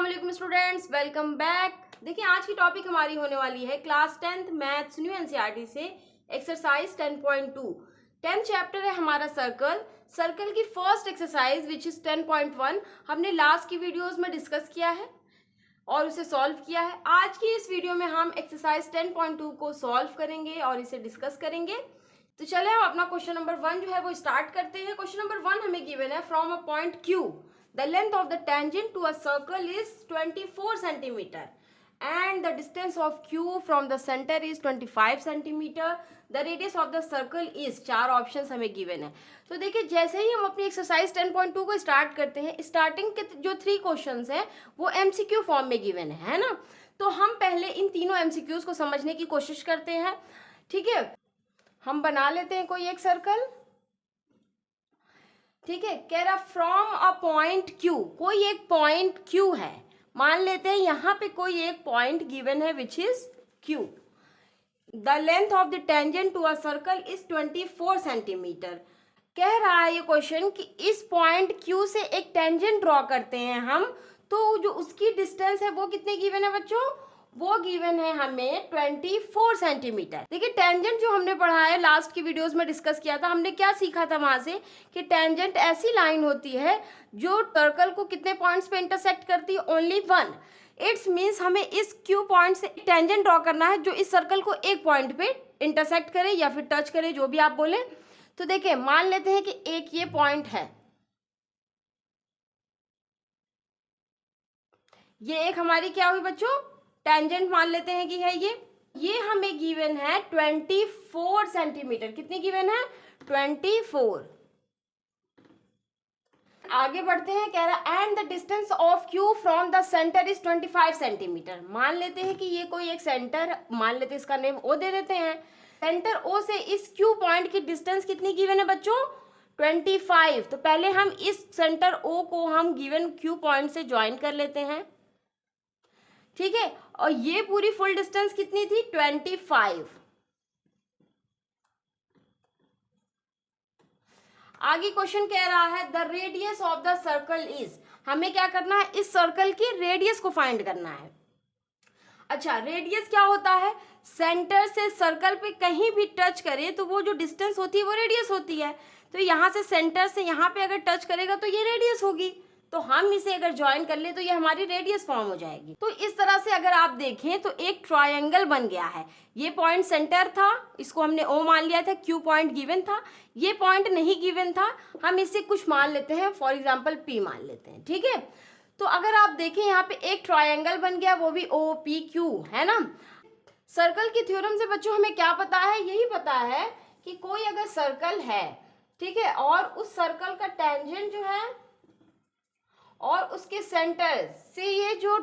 अस्सलाम वालेकुम students, welcome back. देखिए आज की टॉपिक हमारी होने वाली है class 10th maths new NCERT से एक्सरसाइज 10.2। 10th चैप्टर है हमारा सर्कल की फर्स्ट एक्सरसाइज विच इज 10.1 हमने लास्ट की वीडियोस में डिस्कस किया है और उसे सॉल्व किया है। आज की इस वीडियो में हम एक्सरसाइज 10.2 को सॉल्व करेंगे और इसे डिस्कस करेंगे। तो चले हम अपना क्वेश्चन नंबर 1 जो है वो स्टार्ट करते हैं। क्वेश्चन नंबर 1 हमें गिवन है from a point Q the length of the tangent to a circle is 24 centimeter and the distance of Q from the center is 25 centimeter. The radius of the circle is, चार options हमें given है। तो देखिए जैसे ही हम अपनी exercise 10.2 को start करते हैं, स्टार्टिंग के जो 3 क्वेश्चंस हैं वो एमसीक्यू फॉर्म में गिवन है ना। तो हम पहले इन तीनों एमसीक्यूज को समझने की कोशिश करते हैं। ठीक है, हम बना लेते हैं कोई एक सर्कल। ठीक है, कह रहा फ्रॉम अ पॉइंट Q, कोई एक पॉइंट Q है, मान लेते हैं यहाँ पे कोई एक पॉइंट गिवन है which is Q। The length of the tangent to a circle is 24 centimetre. कह रहा है ये क्वेश्चन कि इस पॉइंट Q से एक टेंजेंट ड्रॉ करते हैं हम, तो जो उसकी डिस्टेंस है वो कितने गिवन है बच्चों, वो गिवन है हमें 24 सेंटीमीटर। देखिए टेंजेंट जो हमने पढ़ा है लास्ट की वीडियोस में डिस्कस किया था, हमने क्या सीखा था वहां से कि टेंजेंट ऐसी लाइन होती है जो सर्कल को कितने पॉइंट्स पे इंटरसेक्ट करती है, ओनली वन। इट्स मीन्स हमें इस Q पॉइंट से टेंजेंट ड्रॉ करना है जो इस सर्कल को एक पॉइंट पे इंटरसेक्ट करे या फिर टच करे, जो भी आप बोले। तो देखिए मान लेते हैं कि एक ये पॉइंट है, ये एक हमारी क्या हुई बच्चों, टेंजेंट मान लेते हैं कि है ये हमें गिवन है 24 सेंटीमीटर। कितनी गिवन है, 24। आगे बढ़ते हैं, कह रहा and the distance of Q from the centre is 25 centimetre. मान लेते हैं कि ये कोई एक सेंटर, मान लेते हैं इसका नेम O दे देते हैं। सेंटर O से इस Q पॉइंट की डिस्टेंस कितनी गिवन है बच्चों, 25। तो पहले हम इस सेंटर O को हम गिवन Q पॉइंट से ज्वाइन कर लेते हैं। ठीक है, और ये पूरी फुल डिस्टेंस कितनी थी, 25। आगे क्वेश्चन कह रहा है the radius of the circle is, हमें क्या करना है, इस सर्कल की रेडियस को फाइंड करना है। अच्छा, रेडियस क्या होता है, सेंटर से सर्कल पे कहीं भी टच करे तो वो जो डिस्टेंस होती है वो रेडियस होती है। तो यहाँ से सेंटर से यहाँ पे अगर टच करेगा तो ये रेडियस होगी, तो हम इसे अगर ज्वाइन कर ले तो ये हमारी रेडियस फॉर्म हो जाएगी। तो इस तरह से अगर आप देखें तो एक ट्रायंगल बन गया है। ये पॉइंट सेंटर था, इसको हमने O मान लिया था, Q पॉइंट गिवन था, ये पॉइंट नहीं गिवन था, हम इसे कुछ मान लेते हैं, फॉर एग्जाम्पल P मान लेते हैं। ठीक है, तो अगर आप देखें यहाँ पे एक ट्रायंगल बन गया, वो भी OPQ है ना। सर्कल की थ्योरम से बच्चों हमें क्या पता है, यही पता है कि कोई अगर सर्कल है, ठीक है, और उस सर्कल का टेंजेंट जो है और उसके सेंटर से ये जो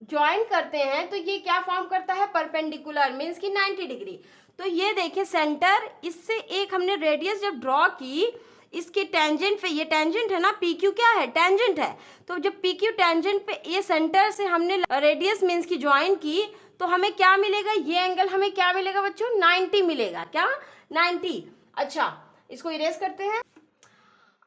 ज्वाइन करते हैं तो ये क्या फॉर्म करता है, परपेंडिकुलर, मींस की 90 डिग्री। तो ये देखिए सेंटर, इससे एक हमने रेडियस जब ड्रॉ की, इसके टेंजेंट पे, ये टेंजेंट है ना, PQ क्या है, टेंजेंट है। तो जब PQ टेंजेंट पे ये सेंटर से हमने रेडियस मींस की ज्वाइन की, तो हमें क्या मिलेगा, ये एंगल हमें क्या मिलेगा बच्चों, 90 मिलेगा। क्या, 90। अच्छा, इसको इरेज करते हैं।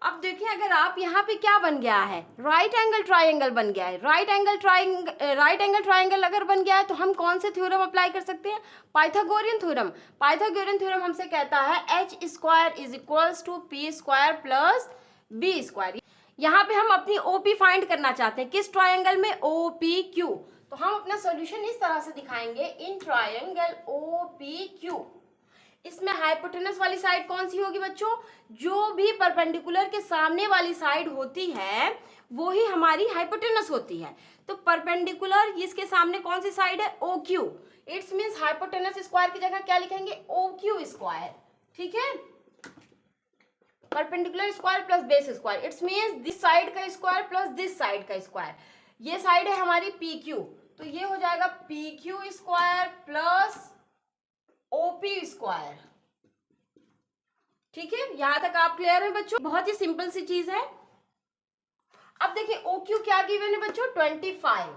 अब देखिए अगर आप यहाँ पे क्या बन गया है, राइट एंगल ट्राइंगल बन गया है। राइट एंगल ट्राइंगल अगर बन गया है तो हम कौन से थ्योरम अप्लाई कर सकते हैं, पाइथागोरियन थ्योरम। पाइथागोरियन थ्योरम हमसे कहता है h square is equals to p square plus b square. यहाँ पे हम अपनी OP फाइंड करना चाहते हैं, किस ट्राइंगल में, OPQ। तो हम अपना सोल्यूशन इस तरह से दिखाएंगे, इन ट्राइंगल OPQ। इसमें हाइपोटेनस वाली साइड कौन सी होगी बच्चों, जो भी परपेंडिकुलर के सामने वाली साइड होती है वो ही हमारी हाइपोटेनस होती है। तो परपेंडिकुलर इसके सामने कौन सी साइड है, OQ। It's means hypotenuse square की जगह क्या लिखेंगे, OQ स्क्वायर। ठीक है, perpendicular square plus base square, it's means this side का स्क्वायर प्लस दिस साइड का स्क्वायर। ये साइड है हमारी PQ, तो ये हो जाएगा PQ square plus OP square. ठीक है, यहां तक आप क्लियर है बच्चों, बहुत ही सिंपल सी चीज है। अब देखिए OQ क्या गिवन है बच्चों, 25।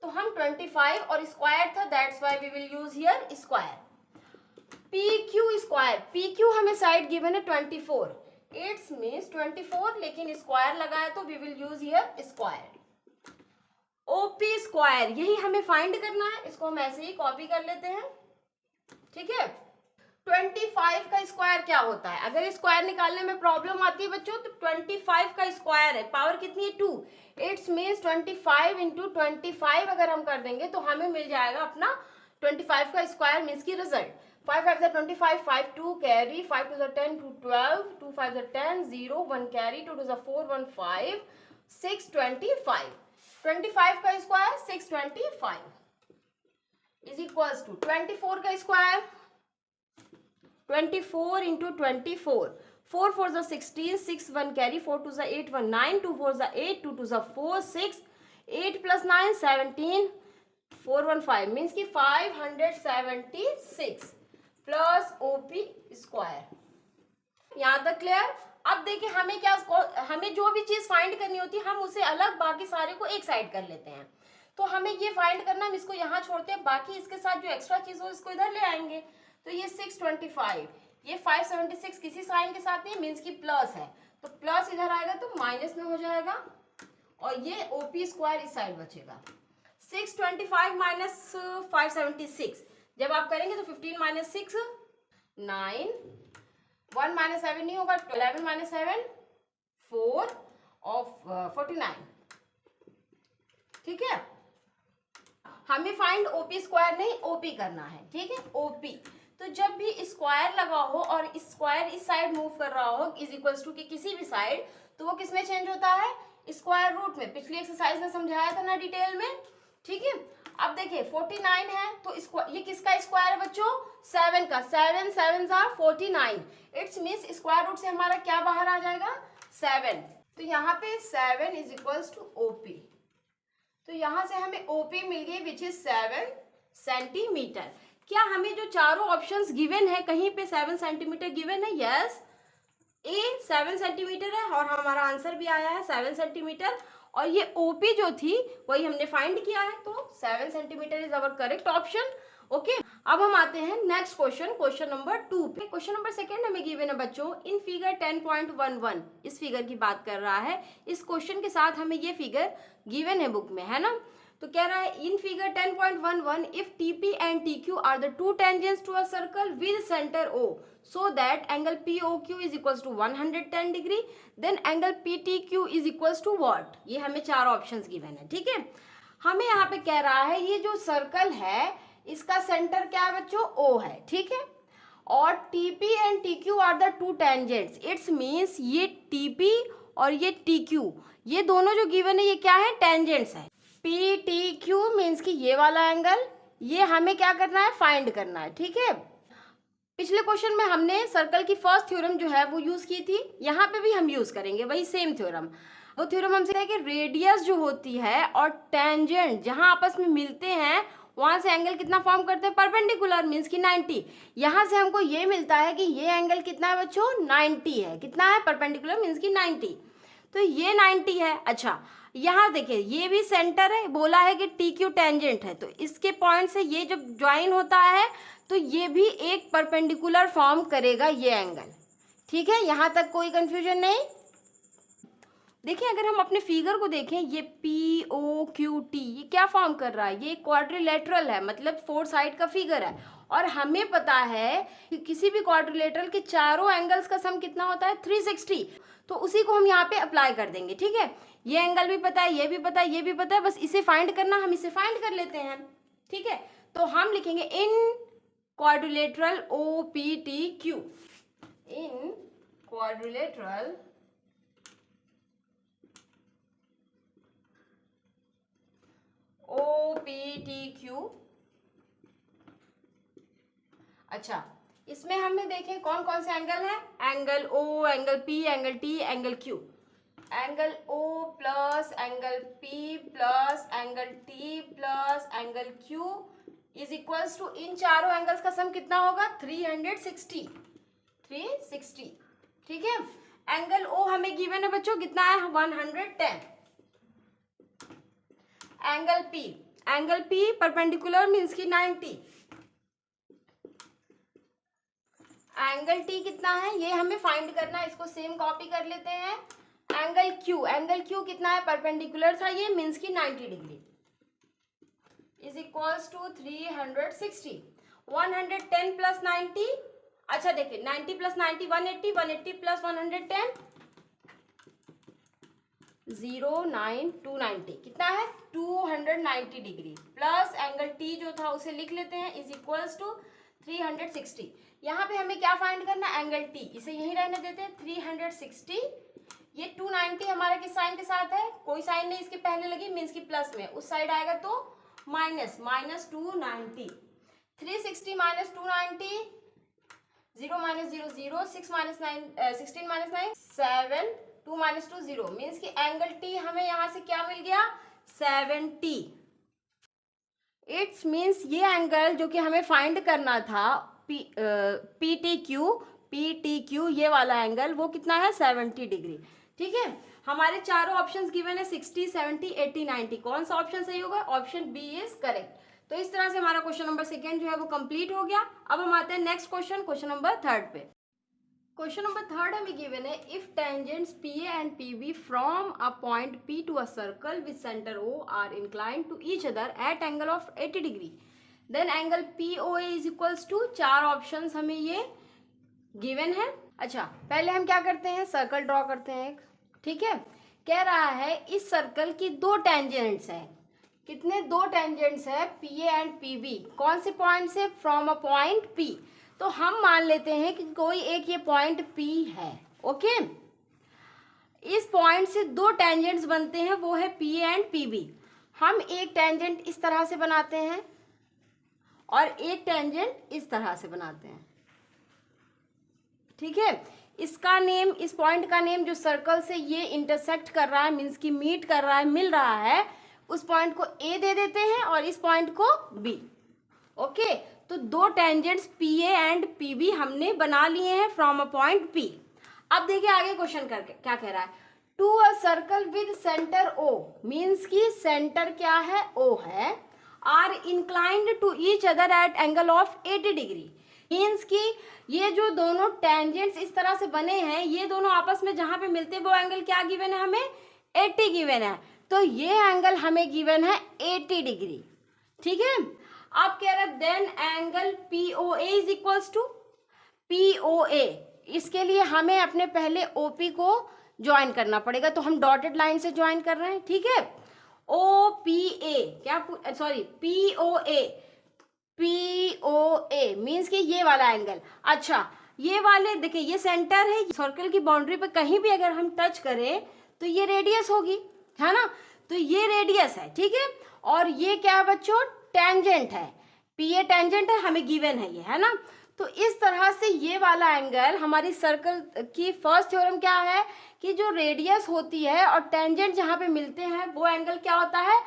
तो हम 25 और स्क्वायर था, that's why we will use here square. PQ square, PQ हमें साइड गिवन है 24, इट्स मींस 24, लेकिन स्क्वायर लगाया तो we will use here square. OP square, यही हमें फाइंड करना है। इसको हम ऐसे ही कॉपी कर लेते हैं, ठीक है। 25 का स्क्वायर क्या होता है? अगर स्क्वायर निकालने में प्रॉब्लम आती है बच्चों, तो 25 का स्क्वायर है, पावर कितनी है 2, इट्स मीन्स 25 इंटू 25 अगर हम कर देंगे तो हमें मिल जाएगा अपना 25 का स्क्वायर मीन्स की रिजल्ट। 5 5 25, 5 2 carry, 5 2 10 2 12, 2 5 10 0 1 carry, 2 2 4 1 5 6 25। 25 का स्क्वायर 625 इज इक्वल्स टू 24 का स्क्वायर 24 इंटू 24, 4 4 जा 16, 6 1 कैरी, 4 2 जा 8 1 9, 2 4 जा 8, 2 2 जा 4 6, 8 प्लस 9 17, 4 1 5 मीन्स की 576 प्लस OP स्क्वायर। यहाँ तक क्लियर? अब देखिए हमें क्या, हमें जो भी चीज फाइंड करनी होती है हम उसे अलग, बाकी सारे को एक साइड कर लेते हैं। तो हमें ये फाइंड करना, हम इसको यहाँ छोड़ते हैं, बाकी इसके साथ जो एक्स्ट्रा चीज हो इसको इधर ले आएंगे। तो ये 625, ये 576 किसी साइन के साथ नहीं, मीन्स की प्लस है, तो प्लस इधर आएगा तो माइनस में हो जाएगा, और ये OP स्क्वायर इस साइड बचेगा। 625 माइनस 576 जब आप करेंगे तो 15 माइनस 6 9, 1 माइनस 7 नहीं होगा, 11 माइनस 7 4 और 49, ठीक है। हमें फाइंड OP स्क्वायर नहीं OP करना है, ठीक है, OP। तो जब भी स्क्वायर लगा हो और स्क्वायर इस साइड मूव कर रहा हो इज इक्वल्स टू की किसी भी साइड, तो वो किसमें चेंज होता है? स्क्वायर रूट में। पिछली एक्सरसाइज में समझाया था ना डिटेल में, ठीक है। अब देखिए 49 है तो ये किसका स्क्वायर है बच्चों? 7 का। 7 7 are 49, it's means square root से हमारा क्या बाहर आ जाएगा? 7। तो यहाँ पे 7 इज इक्वल्स टू OP। तो यहाँ से हमें OP मिल गई विच इज 7 सेंटीमीटर। क्या हमें जो चारों ऑप्शंस गिवन है कहीं पे 7 सेंटीमीटर गिवन है? यस, A 7 सेंटीमीटर है और हमारा आंसर भी आया है 7 सेंटीमीटर, और ये OP जो थी वही हमने फाइंड किया है, तो 7 centimetre is our correct option. Okay, अब हम आते हैं नेक्स्ट क्वेश्चन, क्वेश्चन नंबर 2 पे। क्वेश्चन नंबर 2 हमें गिवन है बच्चों इन फिगर 10.11, इस फिगर की बात कर रहा है। इस क्वेश्चन के साथ हमें ये फिगर गिवन है बुक में, है ना। तो कह रहा है in figure 10.11 if TP and TQ are the two tangents to a circle with centre O so that angle POQ is equals to 110 degree, then angle PTQ is equals to what? ये हमें चार options given है, ठीक है। हमें यहाँ पे कह रहा है ये जो सर्कल है इसका सेंटर क्या है बच्चों? O है, ठीक है। और TP and TQ are the two tangents, it's means ये TP और ये TQ ये दोनों जो गिवन है ये क्या है? टेंजेंट्स है। PTQ मीन्स कि ये वाला एंगल, ये हमें क्या करना है? फाइंड करना है, ठीक है। पिछले क्वेश्चन में हमने सर्कल की फर्स्ट थ्योरम जो है वो यूज की थी, यहाँ पे भी हम यूज करेंगे वही सेम थ्योरम। वो थ्योरम हमसे है कि रेडियस जो होती है और टेंजेंट जहाँ आपस में मिलते हैं वहां से एंगल कितना फॉर्म करते हैं? परपेंडिकुलर मीन्स की 90। यहाँ से हमको ये मिलता है कि ये एंगल कितना है बच्चों? 90 है। कितना है? परपेंडिकुलर मीन्स की 90। तो ये 90 है। अच्छा, यहाँ देखिए ये भी सेंटर है, बोला है कि TQ टेंजेंट है, तो इसके पॉइंट से ये जब ज्वाइन होता है तो ये भी एक परपेंडिकुलर फॉर्म करेगा ये एंगल, ठीक है। यहाँ तक कोई कंफ्यूजन नहीं। देखिए अगर हम अपने फिगर को देखें, ये POQT ये क्या फॉर्म कर रहा है? ये क्वाड्रिलेटरल है, मतलब 4 साइड का फिगर है, और हमें पता है कि किसी भी क्वाड्रिलेटरल के चारों एंगल्स का सम कितना होता है? 360। तो उसी को हम यहाँ पे अप्लाई कर देंगे, ठीक है। ये एंगल भी पता है, ये भी पता है, ये भी पता है, बस इसे फाइंड करना, हम इसे फाइंड कर लेते हैं, ठीक है। तो हम लिखेंगे इन क्वाड्रिलेटरल OPTQ, इन क्वाड्रिलेटरल OPTQ। अच्छा, इसमें हमें देखें कौन कौन से एंगल है? Angle O, angle P, angle T, angle Q। Angle O plus angle P plus angle T plus angle Q is equals to इन चारों एंगल्स का सम कितना होगा? 360, 360, ठीक है। एंगल O हमें गिवन है बच्चों कितना है? 110। एंगल P परपेंडिकुलर मीन्स की 90। एंगल T कितना है ये हमें फाइंड करना है, इसको सेम कॉपी कर लेते हैं। एंगल Q कितना है? परपेंडिकुलर था ये, मीन्स की 90 degree. Is equals to 360। 110 plus 90, अच्छा देखिए 90 प्लस 90 180, 180 प्लस 110 290, कितना है 290 डिग्री, प्लस एंगल टी जो था उसे लिख लेते हैं इज इक्वल्स टू 360। यहाँ पे हमें क्या फाइंड करना है, एंगल टी, इसे यहीं रहने देते हैं 360। ये 290 हमारा किस साइन के साथ है, कोई साइन नहीं इसके पहले लगी, मीन्स की प्लस में, उस साइड आएगा तो minus, minus 290। 360 minus 290, 0 minus 0 0, 6 minus 9 16 minus 9 7, 2 minus 2 0, means की एंगल टी हमें यहाँ से क्या मिल गया 70। इट्स मीन्स ये एंगल जो कि हमें फाइंड करना था पी टी क्यू ये वाला एंगल वो कितना है 70 डिग्री। ठीक है, हमारे चारों ऑप्शंस गिवन है 60, 70, 80, 90, कौन सा ऑप्शन सही होगा, ऑप्शन बी इज करेक्ट। तो इस तरह से हमारा क्वेश्चन नंबर सेकेंड जो है वो कंप्लीट हो गया। अब हम आते हैं next question, question number third पे। क्वेश्चन नंबर थर्ड हमें गिवन है if tangents PA and PB from a point P to a circle with centre O are inclined to each other at angle of 80 degree then angle POA is equals to, चार options हमें ये given है। अच्छा पहले हम क्या करते हैं, सर्कल ड्रॉ करते हैं एक। ठीक है, कह रहा है इस सर्कल की दो टेंजेंट्स हैं, कितने, दो टेंजेंट्स है PA एंड PB, कौन से पॉइंट से, फ्रॉम अ पॉइंट P। तो हम मान लेते हैं कि कोई एक ये पॉइंट P है। ओके, इस पॉइंट से दो टेंजेंट्स बनते हैं, वो है PA एंड PB। हम एक टेंजेंट इस तरह से बनाते हैं और एक टेंजेंट इस तरह से बनाते हैं। ठीक है, इसका नेम, इस पॉइंट का नेम जो सर्कल से ये इंटरसेक्ट कर रहा है, मीन्स की मीट कर रहा है, मिल रहा है, उस पॉइंट को A दे देते हैं और इस पॉइंट को B। ओके, तो दो टेंजेंट्स PA एंड PB हमने बना लिए हैं फ्रॉम अ पॉइंट P। अब देखिए आगे क्वेश्चन करके क्या कह रहा है, to a circle with centre O, means की सेंटर क्या है, O है, are inclined to each other at angle of 80 degree, means की ये जो दोनों टेंजेंट्स इस तरह से बने हैं, ये दोनों आपस में जहां पे मिलते हैं वो एंगल क्या गिवन है, हमें 80 गिवन है। तो ये एंगल हमें गिवन है 80 डिग्री। ठीक है, अब कह रहा है then angle POA is equals to POA, इसके लिए हमें अपने पहले OP को ज्वाइन करना पड़ेगा, तो हम डॉटेड लाइन से ज्वाइन कर रहे हैं। ठीक है, OPA क्या, सॉरी POA मीन्स कि ये वाला एंगल। अच्छा ये वाले देखिए, ये सेंटर है, सर्कल की बाउंड्री पे कहीं भी अगर हम टच करें तो ये रेडियस होगी, है ना, तो ये रेडियस है। ठीक है, और ये क्या है बच्चों, टेंजेंट है, PA टेंजेंट है, हमें गिवन है ये, है ना। तो इस तरह से ये वाला एंगल, हमारी सर्कल की फर्स्ट थ्योरम क्या है कि जो रेडियस होती है और टेंजेंट जहाँ पे मिलते हैं वो एंगल क्या होता है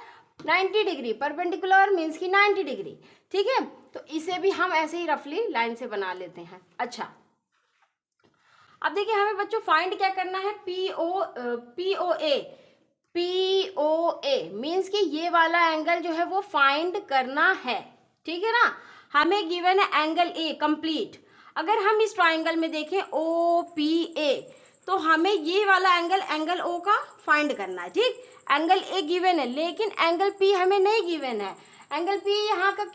90 डिग्री, परपेंडिकुलर मीन्स की 90 डिग्री। ठीक है, तो इसे भी हम ऐसे ही रफली लाइन से बना लेते हैं। अच्छा अब देखिए हमें बच्चों फाइंड क्या करना है, POA मीन्स कि ये वाला एंगल जो है वो फाइंड करना है। ठीक है ना, हमें गिवन है एंगल A कंप्लीट। अगर हम इस ट्राइंगल में देखें OPA, तो हमें ये वाला एंगल O का फाइंड करना है। ठीक, एंगल A गिवन है लेकिन एंगल P हमें नहीं गिवन है। एंगल P यहाँ का,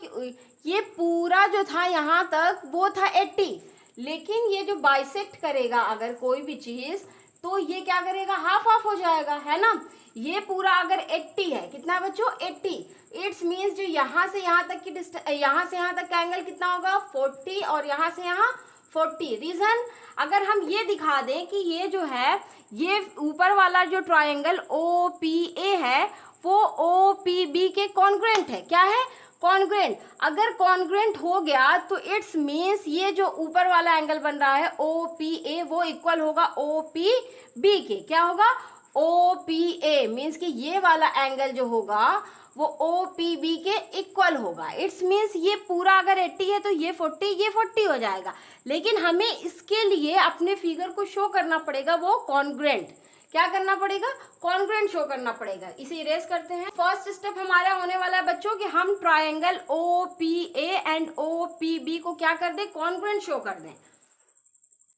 ये पूरा जो था यहाँ तक वो था 80, लेकिन ये जो बाइसेक्ट करेगा अगर कोई भी चीज, तो ये क्या करेगा, हाफ हाफ हो जाएगा, है ना। ये पूरा अगर 80 है, कितना बच्चों 80, इट्स मीन्स जो यहाँ से यहाँ तक की यहाँ से यहाँ तक का एंगल कितना होगा 40, और यहाँ से यहाँ 40। रीजन, अगर हम ये दिखा दें कि ये जो है, ये ऊपर वाला जो ट्रायंगल OPA है वो OPB के कॉन्ग्रुएंट है, क्या है, कॉन्ग्रुएंट। अगर कॉन्ग्रुएंट हो गया तो इट्स मीन्स ये जो ऊपर वाला एंगल बन रहा है OPA वो इक्वल होगा OPB के, क्या होगा OPA मीन्स कि ये वाला एंगल जो होगा वो OPB के इक्वल होगा। इट्स मीन्स ये पूरा अगर 80 है तो ये 40 हो जाएगा, लेकिन हमें इसके लिए अपने फिगर को शो करना पड़ेगा वो कॉन्ग्रुएंट। क्या करना पड़ेगा, कॉन्ग्रुएंट शो करना पड़ेगा। इसे इरेज करते हैं। फर्स्ट स्टेप हमारा होने वाला है बच्चों कि हम ट्रायंगल OPA एंड OPB को क्या कर दें, कॉन्ग्रुएंट शो कर दें।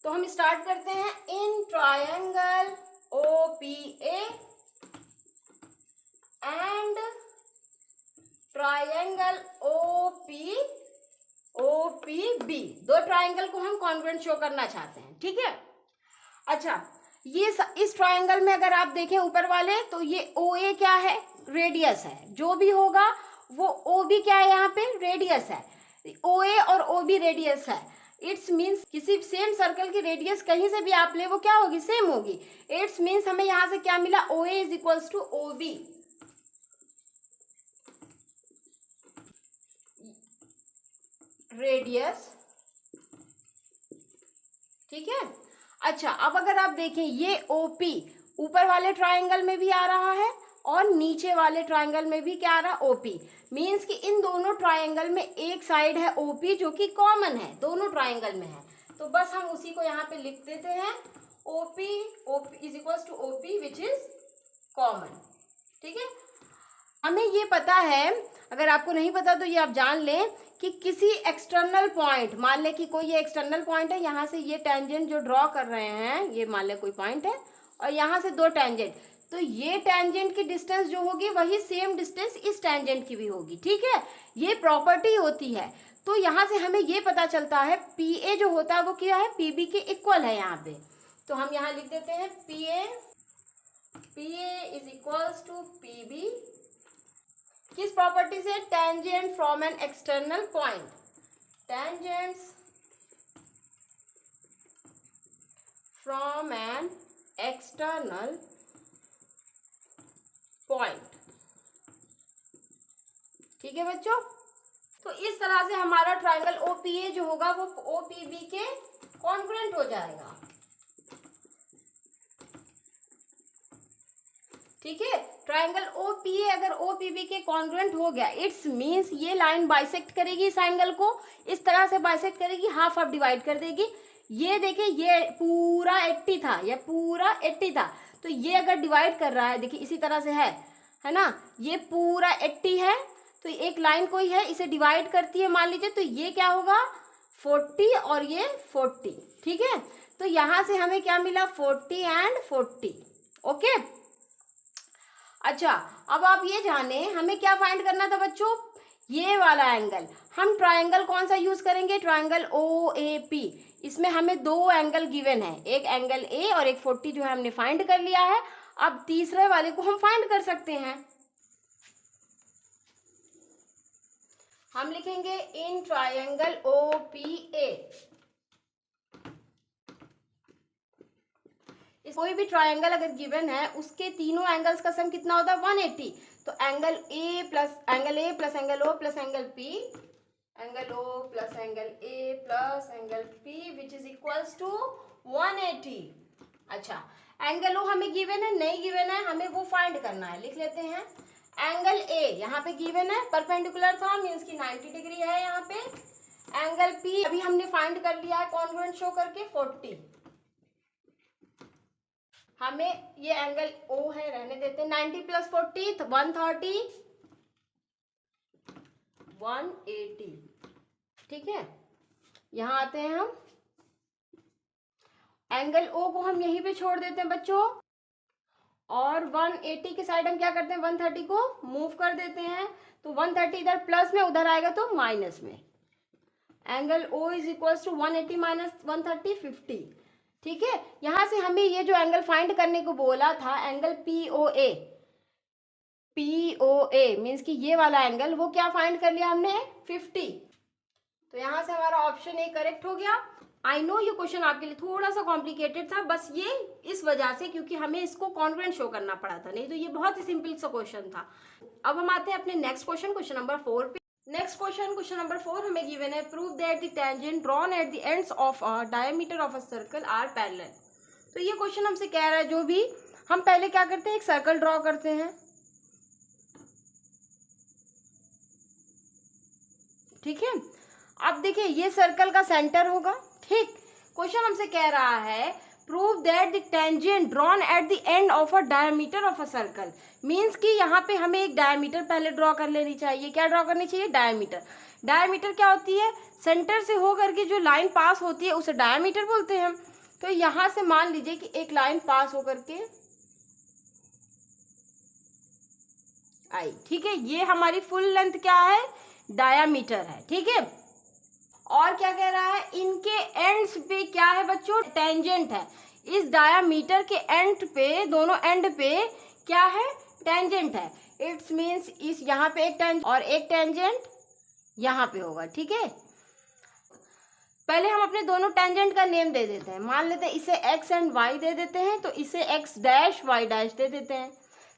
तो हम स्टार्ट करते हैं, in triangle OPA and triangle OPB, दो ट्राइंगल को हम कॉन्ग्रुएंट शो करना चाहते हैं, ठीक है। अच्छा, ये इस ट्राइंगल में अगर आप देखें ऊपर वाले, तो ये OA क्या है, रेडियस है, जो भी होगा वो OB क्या है, यहाँ पे रेडियस है, OA और OB रेडियस है। इट्स मीन्स किसी सेम सर्कल की रेडियस कहीं से भी आप ले, वो क्या होगी, सेम होगी। इट्स मीन्स हमें यहाँ से क्या मिला, OA is equals to OB, radius, ठीक है। अच्छा, अब अगर आप देखें ये OP ऊपर वाले ट्राइंगल में भी आ रहा है और नीचे वाले ट्राइंगल में भी क्या आ रहा है, OP, मीन्स कि इन दोनों ट्राइंगल में एक साइड है OP जो कि कॉमन है, दोनों ट्राइंगल में है, तो बस हम उसी को यहाँ पे लिख देते हैं, OP is equals to OP which is common, ठीक है। हमें ये पता है, अगर आपको नहीं पता तो ये आप जान लें कि किसी एक्सटर्नल पॉइंट, मान लें कि कोई ये एक्सटर्नल पॉइंट है, यहाँ से ये टेंजेंट जो ड्रॉ कर रहे हैं, ये मान लें कोई पॉइंट है और यहाँ से दो टेंजेंट, तो ये टेंजेंट की डिस्टेंस जो होगी वही सेम डिस्टेंस इस टेंजेंट की भी होगी, ठीक है। ये प्रॉपर्टी होती है। तो यहाँ से हमें ये पता चलता है PA जो होता है वो क्या है, PB के इक्वल है यहाँ पे, तो हम यहाँ लिख देते हैं PA is equals to PB, किस प्रॉपर्टी से, tangent from an external point, tangents from an external point, ठीक है बच्चों। तो इस तरह से हमारा ट्राइंगल OPA जो होगा वो OPB के कॉन्ग्रुएंट हो जाएगा, ठीक है। ट्राइंगल OPA अगर OPB के कॉन्ग्रुएंट हो गया, इट्स मीन्स ये लाइन बाइसेक्ट करेगी इस एंगल को, इस तरह से बाइसेक्ट करेगी, हाफ हाफ डिवाइड कर देगी। ये देखिए ये पूरा 80 था, ये पूरा 80 था, तो ये अगर डिवाइड कर रहा है, देखिए इसी तरह से है ना, ये पूरा 80 है, तो एक लाइन कोई है इसे डिवाइड करती है मान लीजिए, तो ये क्या होगा 40 और ये 40, ठीक है। तो यहाँ से हमें क्या मिला 40 एंड 40, ओके। अच्छा, अब आप ये जाने हमें क्या फाइंड करना था बच्चों, ये वाला एंगल, हम ट्राइंगल कौन सा यूज करेंगे, ट्राइंगल OAP, इसमें हमें दो एंगल गिवन है, एक एंगल A और एक 40 जो है हमने फाइंड कर लिया है। अब तीसरे वाले को हम फाइंड कर सकते हैं, हम लिखेंगे इन ट्राइंगल OPA, कोई भी ट्राइंगल अगर गिवन है उसके तीनों एंगल्स का सम कितना होता है 180, तो angle A plus angle O plus angle P, angle O plus angle A plus angle P which is equals to 180। अच्छा, एंगल O हमें गिवन है, नहीं गिवन है, हमें वो फाइंड करना है, लिख लेते हैं एंगल A यहाँ पे गिवन है, परपेंडिकुलर था मीन्स की 90 डिग्री है यहाँ पे। एंगल P अभी हमने फाइंड कर लिया है कॉन्ग्रुएंट शो करके 40, हमें ये एंगल O है रहने देते हैं, 90 प्लस 40 तो 130, 180, ठीक है। यहाँ आते हैं हम, एंगल O को हम यहीं पे छोड़ देते हैं बच्चों, और 180 के साइड हम क्या करते हैं 130 को मूव कर देते हैं, तो 130 इधर प्लस में, उधर आएगा तो माइनस में। Angle O is equals to 180 minus 130 50, ठीक है। यहां से हमें ये जो एंगल फाइंड करने को बोला था एंगल POA मीन्स कि ये वाला एंगल, वो क्या फाइंड कर लिया हमने 50, तो यहां से हमारा ऑप्शन A करेक्ट हो गया। आई नो ये क्वेश्चन आपके लिए थोड़ा सा कॉम्प्लिकेटेड था, बस ये इस वजह से क्योंकि हमें इसको कॉन्ग्रुएंट शो करना पड़ा था, नहीं तो ये बहुत ही सिंपल सा क्वेश्चन था। अब हम आते हैं अपने नेक्स्ट क्वेश्चन नंबर 4 पे। नेक्स्ट क्वेश्चन नंबर 4 हमें गिवन है, prove that the tangent drawn at the ends of a diameter of a circle are parallel. तो ये क्वेश्चन हमसे कह रहा है, जो भी हम पहले क्या करते हैं, एक सर्कल ड्रॉ करते हैं, ठीक है। अब देखिए ये सर्कल का सेंटर होगा, ठीक। क्वेश्चन हमसे कह रहा है prove that the tangent drawn at the end of a diameter of a circle, means कि यहाँ पे हमें एक डायमीटर पहले ड्रॉ कर लेनी चाहिए। क्या ड्रॉ करनी चाहिए, डायमीटर। डायमीटर क्या होती है, सेंटर से होकर के जो लाइन पास होती है उसे डायमीटर बोलते हैं। तो यहाँ से मान लीजिए कि एक लाइन पास होकर के आई, ठीक है। ये हमारी फुल लेंथ क्या है, डायामीटर है, ठीक है। और क्या कह रहा है, इनके एंड्स पे क्या है बच्चों, टेंजेंट है। इस डायामीटर के एंड पे, दोनों एंड पे क्या है, टेंजेंट है। इट्स मीन्स इस यहाँ पे एक टेंजेंट और एक टेंजेंट यहाँ पे होगा, ठीक है। पहले हम अपने दोनों टेंजेंट का नेम दे देते हैं। मान लेते हैं इसे एक्स एंड वाई दे देते हैं, तो इसे एक्स डैश वाई डैश दे देते हैं।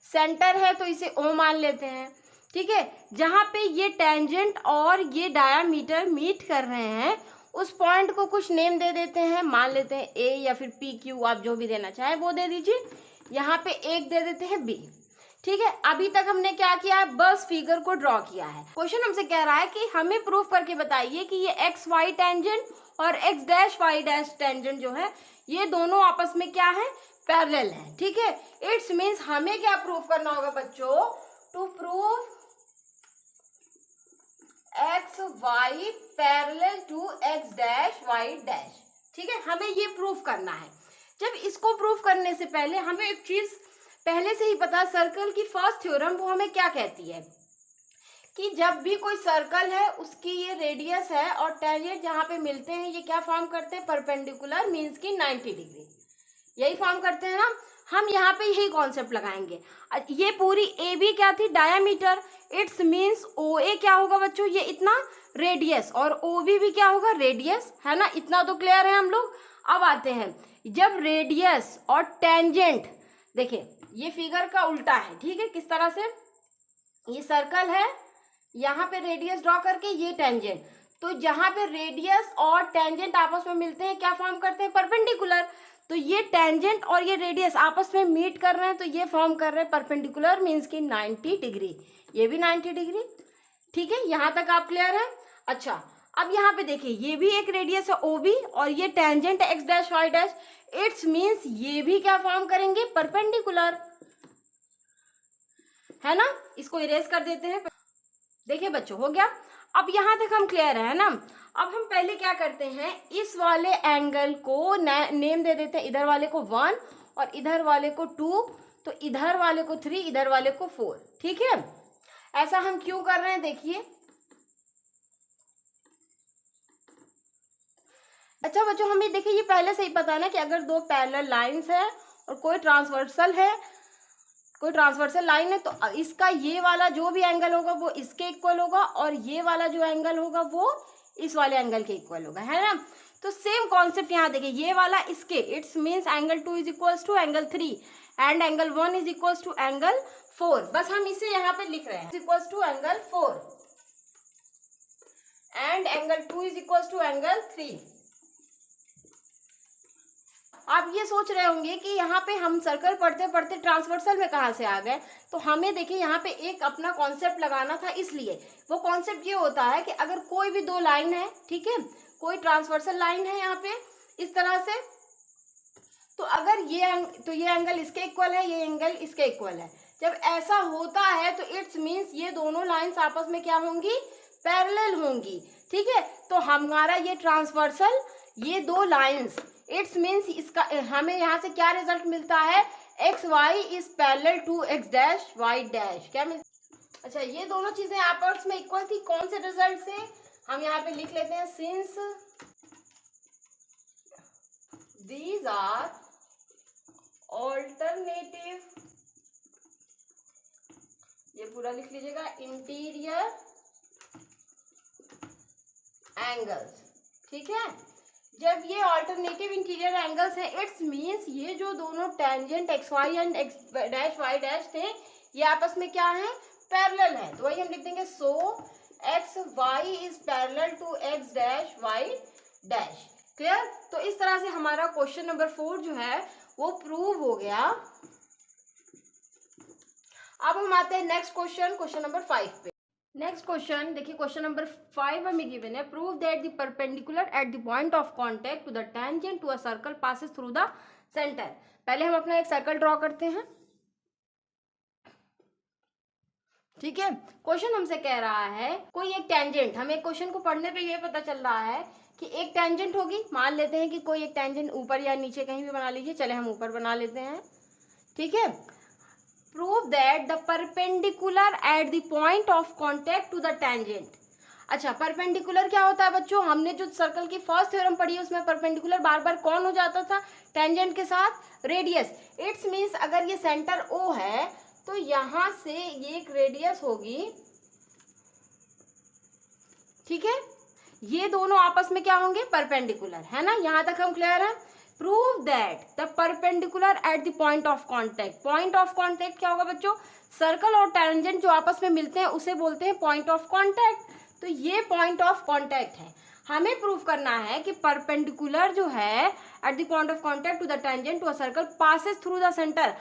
सेंटर है तो इसे ओ मान लेते हैं, ठीक है। जहाँ पे ये टेंजेंट और ये डायामीटर मीट कर रहे हैं उस पॉइंट को कुछ नेम दे देते हैं। मान लेते हैं ए या फिर पी क्यू, आप जो भी देना चाहें वो दे दीजिए। यहाँ पे एक दे देते हैं बी, ठीक है। अभी तक हमने क्या किया है, बस फिगर को ड्रॉ किया है। क्वेश्चन हमसे कह रहा है कि हमें प्रूफ करके बताइए कि ये एक्स वाई टेंजेंट और X dash Y dash tangent जो है ये दोनों आपस में क्या है, पैरेलल है, ठीक है। इट्स मीन्स हमें क्या प्रूफ करना होगा बच्चों, to prove X Y parallel to X dash Y dash, ठीक है। हमें ये प्रूफ करना है। जब इसको प्रूफ करने से पहले हमें एक चीज पहले से ही पता, सर्कल की फर्स्ट थ्योरम वो हमें क्या कहती है कि जब भी कोई सर्कल है उसकी ये रेडियस है और टेंजेंट जहाँ पे मिलते हैं ये क्या फॉर्म करते हैं, परपेंडिकुलर, मीन्स की 90 डिग्री, यही फॉर्म करते हैं ना। हम यहाँ पे यही कॉन्सेप्ट लगाएंगे। ये पूरी ए बी क्या थी, डायामीटर। इट्स मीन्स ओ ए क्या होगा बच्चों, ये इतना रेडियस, और ओ बी क्या होगा, रेडियस, है ना। इतना तो क्लियर है हम लोग। अब आते हैं, जब रेडियस और टेंजेंट, देखिए ये फिगर का उल्टा है, ठीक है। किस तरह से, ये सर्कल है, यहाँ पे रेडियस ड्रॉ करके ये टेंजेंट, तो जहाँ पे रेडियस और टेंजेंट आपस में मिलते हैं क्या फॉर्म करते हैं, परपेंडिकुलर। तो ये टेंजेंट और ये रेडियस आपस में मीट कर रहे हैं तो ये फॉर्म कर रहे हैं परपेंडिकुलर, मीन्स की 90 डिग्री, ये भी 90 डिग्री, ठीक है। यहाँ तक आप क्लियर है। अच्छा, अब यहाँ पे देखिए ये भी एक रेडियस है ओ बी और ये टेंजेंट है X dash Y dash. It's means ये भी क्या फॉर्म करेंगे, परपेंडिकुलर, है ना। इसको इरेज कर देते हैं। देखिए बच्चों हो गया। अब यहाँ तक हम क्लियर है ना। अब हम पहले क्या करते हैं, इस वाले एंगल को नेम दे देते हैं। इधर वाले को 1 और इधर वाले को 2, तो इधर वाले को 3, इधर वाले को 4, ठीक है। ऐसा हम क्यों कर रहे हैं, देखिए। अच्छा बच्चों, हमें देखिए ये पहले से ही पता है ना कि अगर दो पैरेलल लाइंस है और कोई ट्रांसवर्सल लाइन है तो इसका ये वाला जो भी एंगल होगा वो इसके इक्वल होगा और ये वाला जो एंगल होगा वो इस वाले एंगल के इक्वल होगा, है ना। तो सेम कॉन्सेप्ट यहाँ देखिए, ये वाला इसके, it's means angle 2 is equals to angle 3 and angle 1 is equals to angle 4। बस हम इसे यहाँ पे लिख रहे हैं, equals to angle 4 and angle 2 is equals to angle 3। आप ये सोच रहे होंगे कि यहाँ पे हम सर्कल पढ़ते पढ़ते ट्रांसवर्सल में कहाँ से आ गए। तो हमें देखिए यहाँ पे एक अपना कॉन्सेप्ट लगाना था, इसलिए वो कॉन्सेप्ट ये होता है कि अगर कोई भी दो लाइन है, ठीक है, कोई ट्रांसवर्सल लाइन है यहाँ पे इस तरह से, तो अगर ये एंगल इसके इक्वल है, ये एंगल इसके इक्वल है। जब ऐसा होता है तो इट्स मीन्स ये दोनों लाइन्स आपस में क्या होंगी, पैरेलल होंगी, ठीक है। तो हमारा ये ट्रांसवर्सल, ये दो लाइन्स, इट्स मीन्स इसका हमें यहाँ से क्या रिजल्ट मिलता है, X Y is parallel to X dash Y dash, क्या मिलता। अच्छा, ये दोनों चीजें आपस में इक्वल थी, कौन से रिजल्ट से, हम यहाँ पे लिख लेते हैं, सिंस दीज आर ऑल्टरनेटिव, ये पूरा लिख लीजिएगा, इंटीरियर एंगल्स, ठीक है। जब ये ऑल्टरनेटिव इंटीरियर एंगल्स हैं, इट्स मीन्स ये जो दोनों tangent X Y and X dash Y dash थे ये आपस में क्या है, पैरेलल है। तो वही हम लिख देंगे, so X Y is parallel to X dash Y dash, clear. तो इस तरह से हमारा क्वेश्चन नंबर 4 जो है वो प्रूव हो गया। अब हम आते हैं नेक्स्ट क्वेश्चन नंबर 5 पे। नेक्स्ट क्वेश्चन देखिए, क्वेश्चन नंबर 5 हमें गिवन है, prove that the perpendicular at the point of contact to the tangent to a circle passes through the centre. पहले हम अपना एक सर्कल ड्रॉ करते हैं, ठीक है। क्वेश्चन हमसे कह रहा है कोई एक टेंजेंट, हमें क्वेश्चन को पढ़ने पे ये पता चल रहा है कि एक टेंजेंट होगी। मान लेते हैं कि कोई एक टेंजेंट ऊपर या नीचे कहीं भी बना लीजिए, चले हम ऊपर बना लेते हैं, ठीक है। Prove that the perpendicular at the point of contact to the tangent. अच्छा, परपेंडिकुलर क्या होता है बच्चों? हमने जो सर्कल की फर्स्ट थ्योरम पढ़ी है उसमें परपेंडिकुलर बार बार कौन हो जाता था? टेंजेंट के साथ रेडियस। इट्स मीन्स अगर ये सेंटर O है तो यहां से ये एक रेडियस होगी, ठीक है, ये दोनों आपस में क्या होंगे? परपेंडिकुलर, है ना? यहां तक हम क्लियर है? Prove that the perpendicular at the point of contact. Point of contact क्या होगा बच्चों? सर्कल और टेंजेंट जो आपस में मिलते हैं उसे बोलते हैं पॉइंट ऑफ कॉन्टेक्ट। तो ये पॉइंट ऑफ कॉन्टेक्ट है। हमें प्रूव करना है कि परपेंडिकुलर जो है at the point of contact to the tangent to a circle passes through the centre.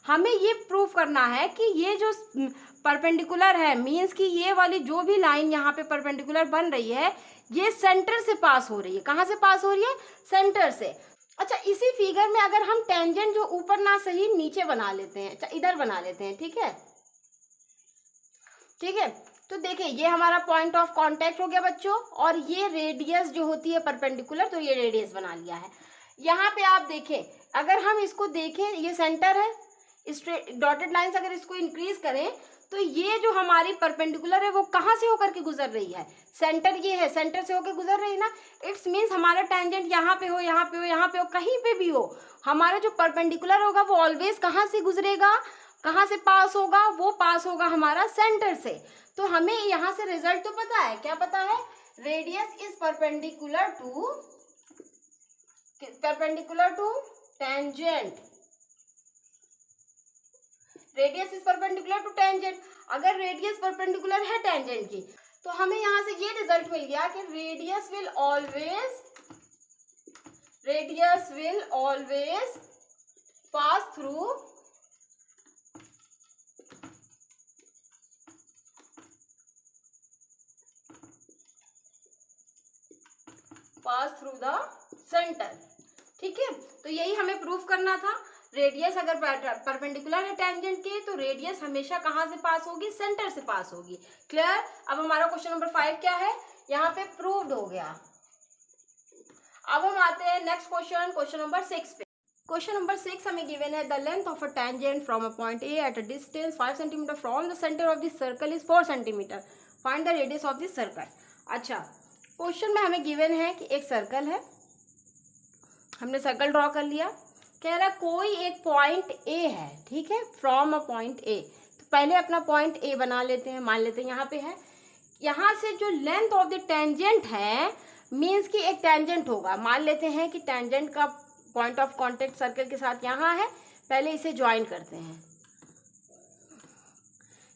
हमें ये प्रूव करना है कि ये जो परपेंडिकुलर है, मीन्स कि ये वाली जो भी लाइन यहाँ पे परपेंडिकुलर बन रही है ये सेंटर से पास हो रही है। कहाँ से पास हो रही है? सेंटर से। अच्छा, इसी फिगर में अगर हम टेंजेंट जो ऊपर ना सही नीचे बना लेते हैं, अच्छा इधर बना लेते हैं, ठीक है, ठीक है, तो देखिए ये हमारा पॉइंट ऑफ कांटेक्ट हो गया बच्चों, और ये रेडियस जो होती है परपेंडिकुलर, तो ये रेडियस बना लिया है। यहाँ पे आप देखें, अगर हम इसको देखें, ये सेंटर है, स्ट्रेट डॉटेड लाइंस अगर इसको इंक्रीज करें तो ये जो हमारी परपेंडिकुलर है वो कहाँ से होकर के गुजर रही है? सेंटर ये है, सेंटर से होकर गुजर रही है ना। इट्स मीन्स हमारा टेंजेंट यहाँ पे हो, यहाँ पे हो, यहाँ पे हो, कहीं पे भी हो, हमारा जो परपेंडिकुलर होगा वो ऑलवेज कहाँ से गुजरेगा? कहाँ से पास होगा? वो पास होगा हमारा सेंटर से। तो हमें यहाँ से रिजल्ट तो पता है, क्या पता है? Radius is perpendicular to tangent. Radius is perpendicular to tangent. अगर रेडियस परपेंडिकुलर है टेंजेंट की तो हमें यहां से ये रिजल्ट मिल गया कि radius will always pass through the centre. ठीक है, तो यही हमें प्रूफ करना था। रेडियस अगर परपेंडिकुलर है टेंजेंट के तो रेडियस हमेशा कहाँ से पास होगी? सेंटर से पास होगी। क्लियर? अब हमारा क्वेश्चन नंबर 5 क्या है? यहाँ पे प्रूव्ड हो गया। अब हम आते हैं नेक्स्ट क्वेश्चन, क्वेश्चन नंबर 6 पे। क्वेश्चन नंबर 6 हमें गिवन है the length of a tangent from a point A at a distance 5 centimetre from the centre of the circle is 4 centimetre. Find the radius of the circle. अच्छा, question में हमें given है कि एक circle है, हमने circle draw कर लिया। कह रहा कोई एक पॉइंट ए है, ठीक है, फ्रॉम अ पॉइंट ए। तो पहले अपना पॉइंट ए बना लेते हैं, मान लेते हैं यहाँ पे है। यहाँ से जो लेंथ ऑफ द टेंजेंट है, मीन्स कि एक टेंजेंट होगा, मान लेते हैं कि टेंजेंट का पॉइंट ऑफ कांटेक्ट सर्कल के साथ यहाँ है। पहले इसे ज्वाइन करते हैं,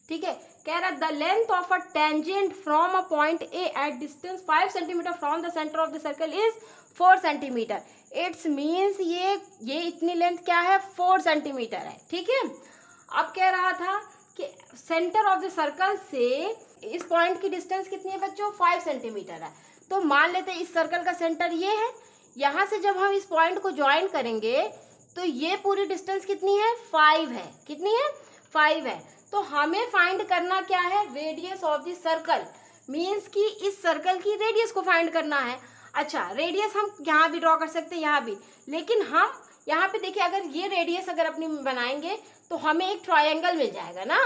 ठीक है। कह रहा the length of a tangent from a point A at distance 5 centimetre from the centre of the circle is 4 centimetre. It's means ये इतनी लेंथ क्या है? 4 सेंटीमीटर है, ठीक है। अब कह रहा था कि सेंटर ऑफ द सर्कल से इस पॉइंट की डिस्टेंस कितनी है बच्चों? 5 सेंटीमीटर है। तो मान लेते हैं इस सर्कल का सेंटर ये है, यहाँ से जब हम इस पॉइंट को ज्वाइन करेंगे तो ये पूरी डिस्टेंस कितनी है? 5 है। कितनी है? 5 है। तो हमें फाइंड करना क्या है? Radius of the circle, means कि इस सर्कल की रेडियस को फाइंड करना है। अच्छा, रेडियस हम यहाँ भी ड्रॉ कर सकते हैं, यहाँ भी, लेकिन हम यहाँ पे देखिए, अगर ये रेडियस अगर अपनी बनाएंगे तो हमें एक ट्रायंगल मिल जाएगा ना,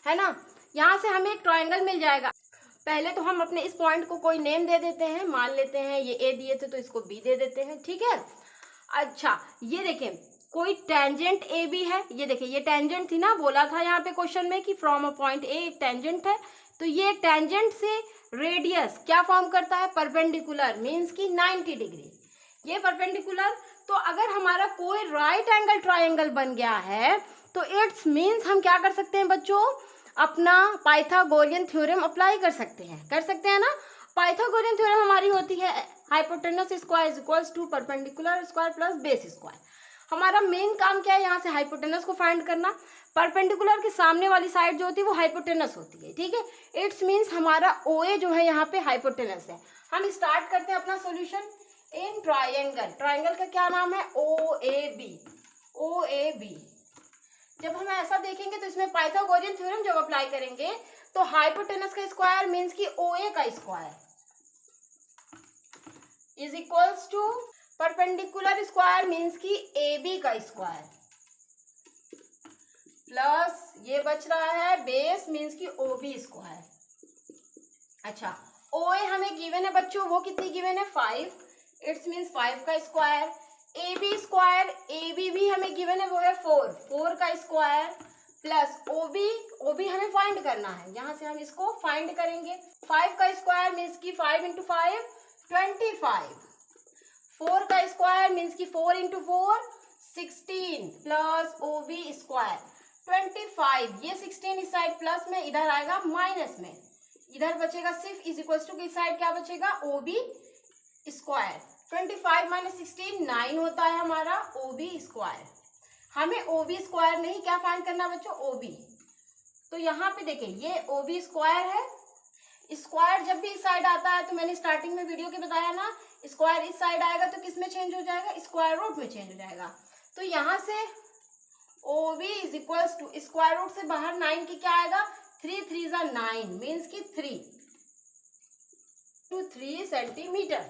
है ना। यहाँ से हमें एक ट्रायंगल मिल जाएगा। पहले तो हम अपने इस पॉइंट को कोई नेम दे देते हैं, मान लेते हैं ये ए दिए थे तो इसको बी दे देते हैं, ठीक है। अच्छा, ये देखें कोई टेंजेंट ए भी है, ये देखिए ये टेंजेंट थी ना, बोला था यहाँ पे क्वेश्चन में कि फ्रॉम अ पॉइंट ए एक टेंजेंट है। तो ये एक टेंजेंट से रेडियस क्या फॉर्म करता है? परपेंडिकुलर, मीन्स की 90 डिग्री। ये परपेंडिकुलर, तो अगर हमारा कोई राइट एंगल ट्रायंगल बन गया है तो इट्स मीन्स हम क्या कर सकते हैं बच्चों? अपना पाइथागोरियन थ्योरम अप्लाई कर सकते हैं ना। पाइथागोरियन थ्योरम हमारी होती है hypotenuse square is equals to perpendicular square plus base square. हमारा मेन काम क्या है? यहाँ से हाइपोटेनस को फाइंड करना। परपेंडिकुलर के सामने वाली साइड जो होती है वो हाइपोटेनस होती है, ठीक है। इट्स मीन्स हमारा OA जो है यहाँ पे हाइपोटेनस है। हम स्टार्ट करते हैं अपना सॉल्यूशन। इन ट्रायंगल, ट्रायंगल का क्या नाम है? OAB। जब हम ऐसा देखेंगे तो इसमें पाइथागोरियन थ्योरम जब अप्लाई करेंगे तो हाइपोटेनस का स्क्वायर मीन्स की OA का square is equals to perpendicular square means की AB का स्क्वायर। प्लस ये बच रहा है बेस मीन्स की OB स्क्वायर। अच्छा OA हमें गिवन है बच्चों, वो कितनी गिवन है 5, इट्स मीन्स 5 का स्क्वायर। AB स्क्वायर, AB भी हमें गिवन है वो है 4 का स्क्वायर प्लस OB हमें फाइंड करना है, यहाँ से हम इसको फाइंड करेंगे। 5 का स्क्वायर मीन्स की 5 × 5 25, 4 का स्क्वायर मीन्स की 4 × 4 16 प्लस OB स्क्वायर 25। ये 16 इस साइड प्लस में, इधर आएगा माइनस में, इधर बचेगा सिर्फ इज इक्वल टू किस साइड क्या बचेगा OB स्क्वायर। 25 - 16 9 होता है हमारा OB स्क्वायर। हमें OB स्क्वायर नहीं क्या फाइंड करना बच्चों OB। तो यहाँ पे देखिए ये OB स्क्वायर है। स्क्वायर जब भी इस साइड आता है तो मैंने स्टार्टिंग में वीडियो के बताया ना, स्क्वायर इस साइड आएगा तो किस में चेंज हो जाएगा, स्क्वायर रूट में चेंज हो जाएगा। तो यहाँ से OB is equals to square root से बाहर 9 की क्या आएगा 3 × 3 = 9 मीन्स की 3 × 3 सेंटीमीटर।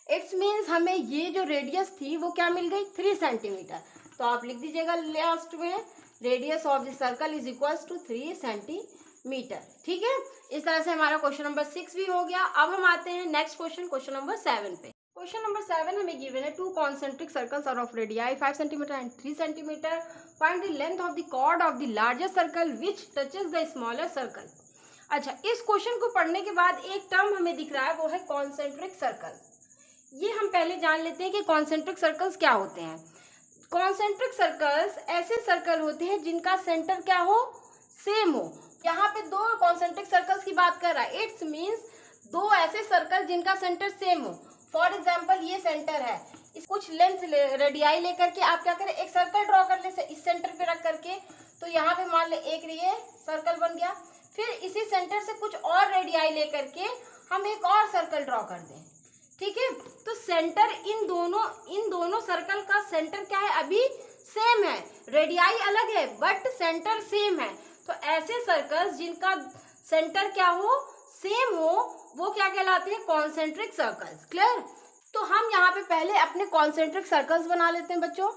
इट्स मीन्स हमें ये जो रेडियस थी वो क्या मिल गई 3 सेंटीमीटर। तो आप लिख दीजिएगा लास्ट में radius of the circle is equals to 3 centimetre. ठीक है, इस तरह से हमारा क्वेश्चन नंबर 6 भी हो गया। अब हम आते हैं नेक्स्ट क्वेश्चन नंबर 7 पे। क्वेश्चन नंबर 7 हमें गिवन है 2 concentric circles are of radii 5 centimetre and 3 centimetre. Find the length of the chord of the largest circle which touches the smaller circle. अच्छा, इस क्वेश्चन को पढ़ने के बाद एक टर्म हमें दिख रहा है वो है कॉन्सेंट्रिक सर्कल। ये हम पहले जान लेते हैं कि कॉन्सेंट्रिक सर्कल्स क्या होते हैं। कॉन्सेंट्रिक सर्कल्स ऐसे सर्कल होते हैं जिनका सेंटर क्या हो सेम हो। यहाँ पे 2 कॉन्सेंट्रिक सर्कल्स की बात कर रहा है। इट्स मीन्स 2 ऐसे सर्कल जिनका सेंटर सेम हो। फॉर एग्जाम्पल ये सेंटर है, इस कुछ लेंथ रेडियाई लेकर के आप क्या करें एक सर्कल ड्रॉ कर ले इस सेंटर पे रख करके। तो यहाँ पे मान ले एक ये सर्कल बन गया, फिर इसी सेंटर से कुछ और रेडियाई लेकर के हम एक और सर्कल ड्रॉ कर दें। ठीक है, तो सेंटर इन दोनों सर्कल का सेंटर क्या है अभी सेम है, रेडियाई अलग है बट सेंटर सेम है। तो ऐसे सर्कल्स जिनका सेंटर क्या हो सेम हो वो क्या कहलाते हैं कॉन्सेंट्रिक सर्कल्स। क्लियर। तो हम यहाँ पे पहले अपने कॉन्सेंट्रिक सर्कल्स बना लेते हैं बच्चों।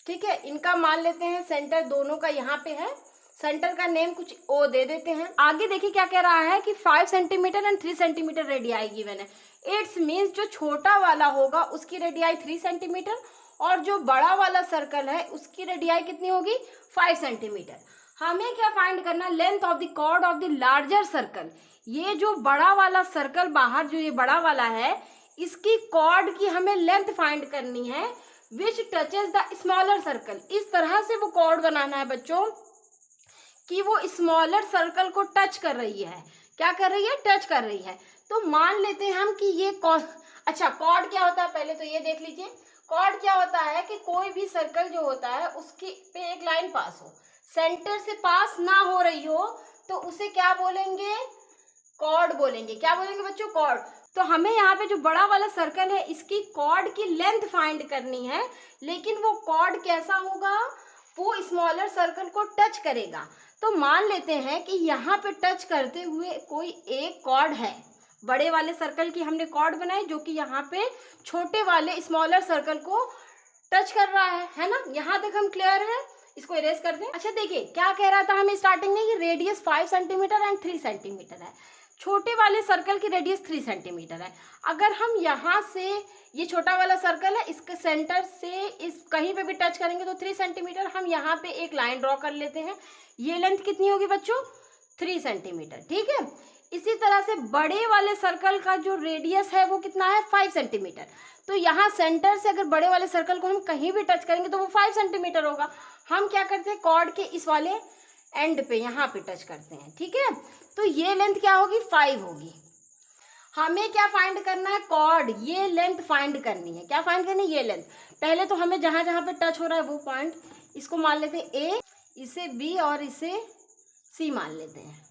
ठीक है, इनका मान लेते हैं सेंटर दोनों का यहाँ पे है, सेंटर का नेम कुछ O दे देते हैं। आगे देखिए क्या कह रहा है कि 5 centimetre and 3 centimetre radii given है। इट्स मीन्स जो छोटा वाला होगा उसकी रेडियाई 3 सेंटीमीटर और जो बड़ा वाला सर्कल है उसकी रेडियाई कितनी होगी 5 सेंटीमीटर। हमें क्या फाइंड करना length of the chord of the larger circle. ये जो बड़ा वाला सर्कल बाहर जो ये बड़ा वाला है इसकी कॉर्ड की हमें लेंथ फाइंड करनी है विच टचेस द स्मॉलर सर्कल। इस तरह से वो कॉर्ड बनाना है बच्चों कि वो स्मॉलर सर्कल को टच कर रही है। क्या कर रही है टच कर रही है। तो मान लेते हैं हम कि ये अच्छा कॉर्ड क्या होता है पहले तो ये देख लीजिए। कॉर्ड क्या होता है कि कोई भी सर्कल जो होता है उसके पे एक लाइन पास हो, सेंटर से पास ना हो रही हो तो उसे क्या बोलेंगे कॉर्ड बोलेंगे। क्या बोलेंगे बच्चों कॉर्ड। तो हमें यहाँ पे जो बड़ा वाला सर्कल है इसकी कॉर्ड की लेंथ फाइंड करनी है, लेकिन वो कॉर्ड कैसा होगा वो स्मॉलर सर्कल को टच करेगा। तो मान लेते हैं कि यहाँ पे टच करते हुए कोई एक कॉर्ड है, बड़े वाले सर्कल की हमने कॉर्ड बनाई जो कि यहाँ पे छोटे वाले स्मॉलर सर्कल को टच कर रहा है ना। यहाँ तक हम क्लियर है, इसको इरेज कर दें। अच्छा देखिए क्या कह रहा था हमें स्टार्टिंग में, ये रेडियस 5 सेंटीमीटर एंड 3 सेंटीमीटर है। छोटे वाले सर्कल की रेडियस 3 सेंटीमीटर है। अगर हम यहाँ से ये छोटा वाला सर्कल है इसके सेंटर से इस कहीं पे भी टच करेंगे तो 3 सेंटीमीटर। हम यहाँ पे एक लाइन ड्रॉ कर लेते हैं। ये लेंथ कितनी होगी बच्चों 3 सेंटीमीटर। ठीक है, इसी तरह से बड़े वाले सर्कल का जो रेडियस है वो कितना है 5 सेंटीमीटर। तो यहाँ सेंटर से अगर बड़े वाले सर्कल को हम कहीं भी टच करेंगे तो वो 5 सेंटीमीटर होगा। हम क्या करते हैं कॉर्ड के इस वाले एंड पे यहाँ पे टच करते हैं। ठीक है, तो ये लेंथ क्या होगी 5 होगी। हमें क्या फाइंड करना है कॉर्ड, ये लेंथ फाइंड करनी है। क्या फाइंड करनी है ये लेंथ। पहले तो हमें जहाँ जहाँ पे टच हो रहा है वो पॉइंट इसको मान लेते हैं A, इसे B और इसे C मान लेते हैं।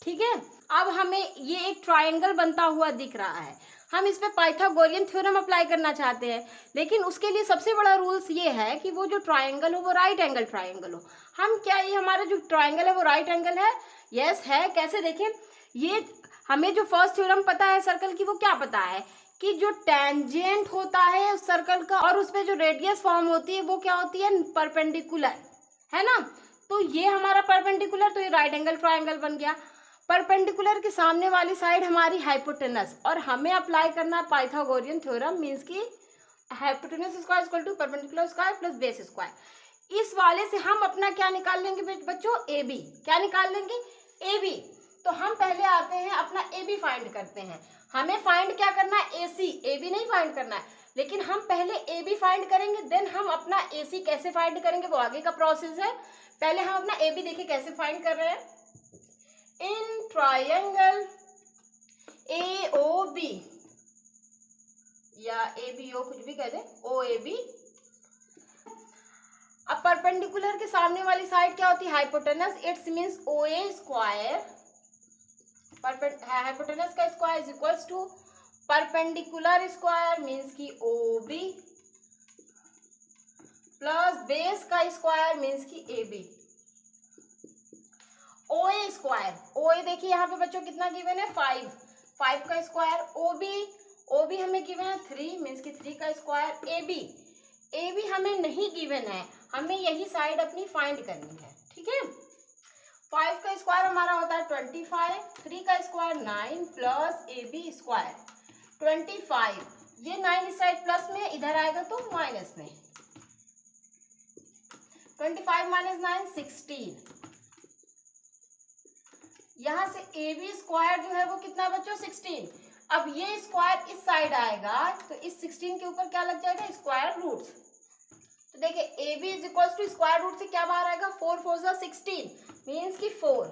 ठीक है, अब हमें ये एक ट्रायंगल बनता हुआ दिख रहा है। हम इस पे पाइथागोरियन थ्योरम अप्लाई करना चाहते हैं, लेकिन उसके लिए सबसे बड़ा रूल्स ये है कि वो जो ट्रायंगल हो वो राइट एंगल ट्रायंगल हो। हम क्या ये हमारा जो ट्रायंगल है वो राइट एंगल है। यस है। कैसे देखें, ये हमें जो फर्स्ट थ्योरम पता है सर्कल की वो क्या पता है कि जो टेंजेंट होता है उस सर्कल का और उस पे जो रेडियस फॉर्म होती है वो क्या होती है, परपेंडिकुलर, है ना। तो ये हमारा परपेंडिकुलर, तो ये राइट एंगल ट्राइंगल बन गया। परपेंडिकुलर के सामने वाली साइड हमारी हाइपोटेनस, और हमें अप्लाई करना पाइथागोरियन थ्योरम, मींस की hypotenuse square equal to perpendicular square plus base square. इस वाले से हम अपना क्या निकाल लेंगे बच्चों, ए बी। क्या निकाल लेंगे, ए बी। तो हम पहले आते हैं अपना ए बी फाइंड करते हैं। हमें फाइंड क्या करना है, ए सी, ए बी नहीं फाइंड करना है, लेकिन हम पहले ए बी फाइंड करेंगे, देन हम अपना ए सी कैसे फाइंड करेंगे वो आगे का प्रोसेस है। पहले हम अपना ए बी देखिए कैसे फाइंड कर रहे हैं। In triangle A O B या ए बी ओ, कुछ भी कह दे, ओ ए बी। अब परपेंडिकुलर के सामने वाली साइड क्या होती है, hypotenuse, it's means O A square, hypotenuse का square is equals to perpendicular square means की ओ बी प्लस बेस का स्क्वायर मींस की A B. O A square, ओ ए देखिए यहाँ पे बच्चों कितना गिवन है, 5, 5 का स्क्वायर। ओ बी हमें गिवन है 3 मींस की 3 का स्क्वायर। ए बी हमें नहीं गिवन है, हमें यही साइड अपनी फाइंड करनी है, ठीक है। 5 का स्क्वायर हमारा होता है 25, 3 का square 9 plus A B square 25। ये 9 इस साइड प्लस में, इधर आएगा तो माइनस में, 25 माइनस 9 16। यहाँ से ए बी स्क्वायर जो है वो कितना है बच्चों, 16। अब ये स्क्वायर इस साइड आएगा तो इस 16 के ऊपर क्या लग जाएगा, स्क्वायर रूट। तो देखिए A B is equal to square root से क्या बाहर आएगा, 4 4 16 मीन्स की 4।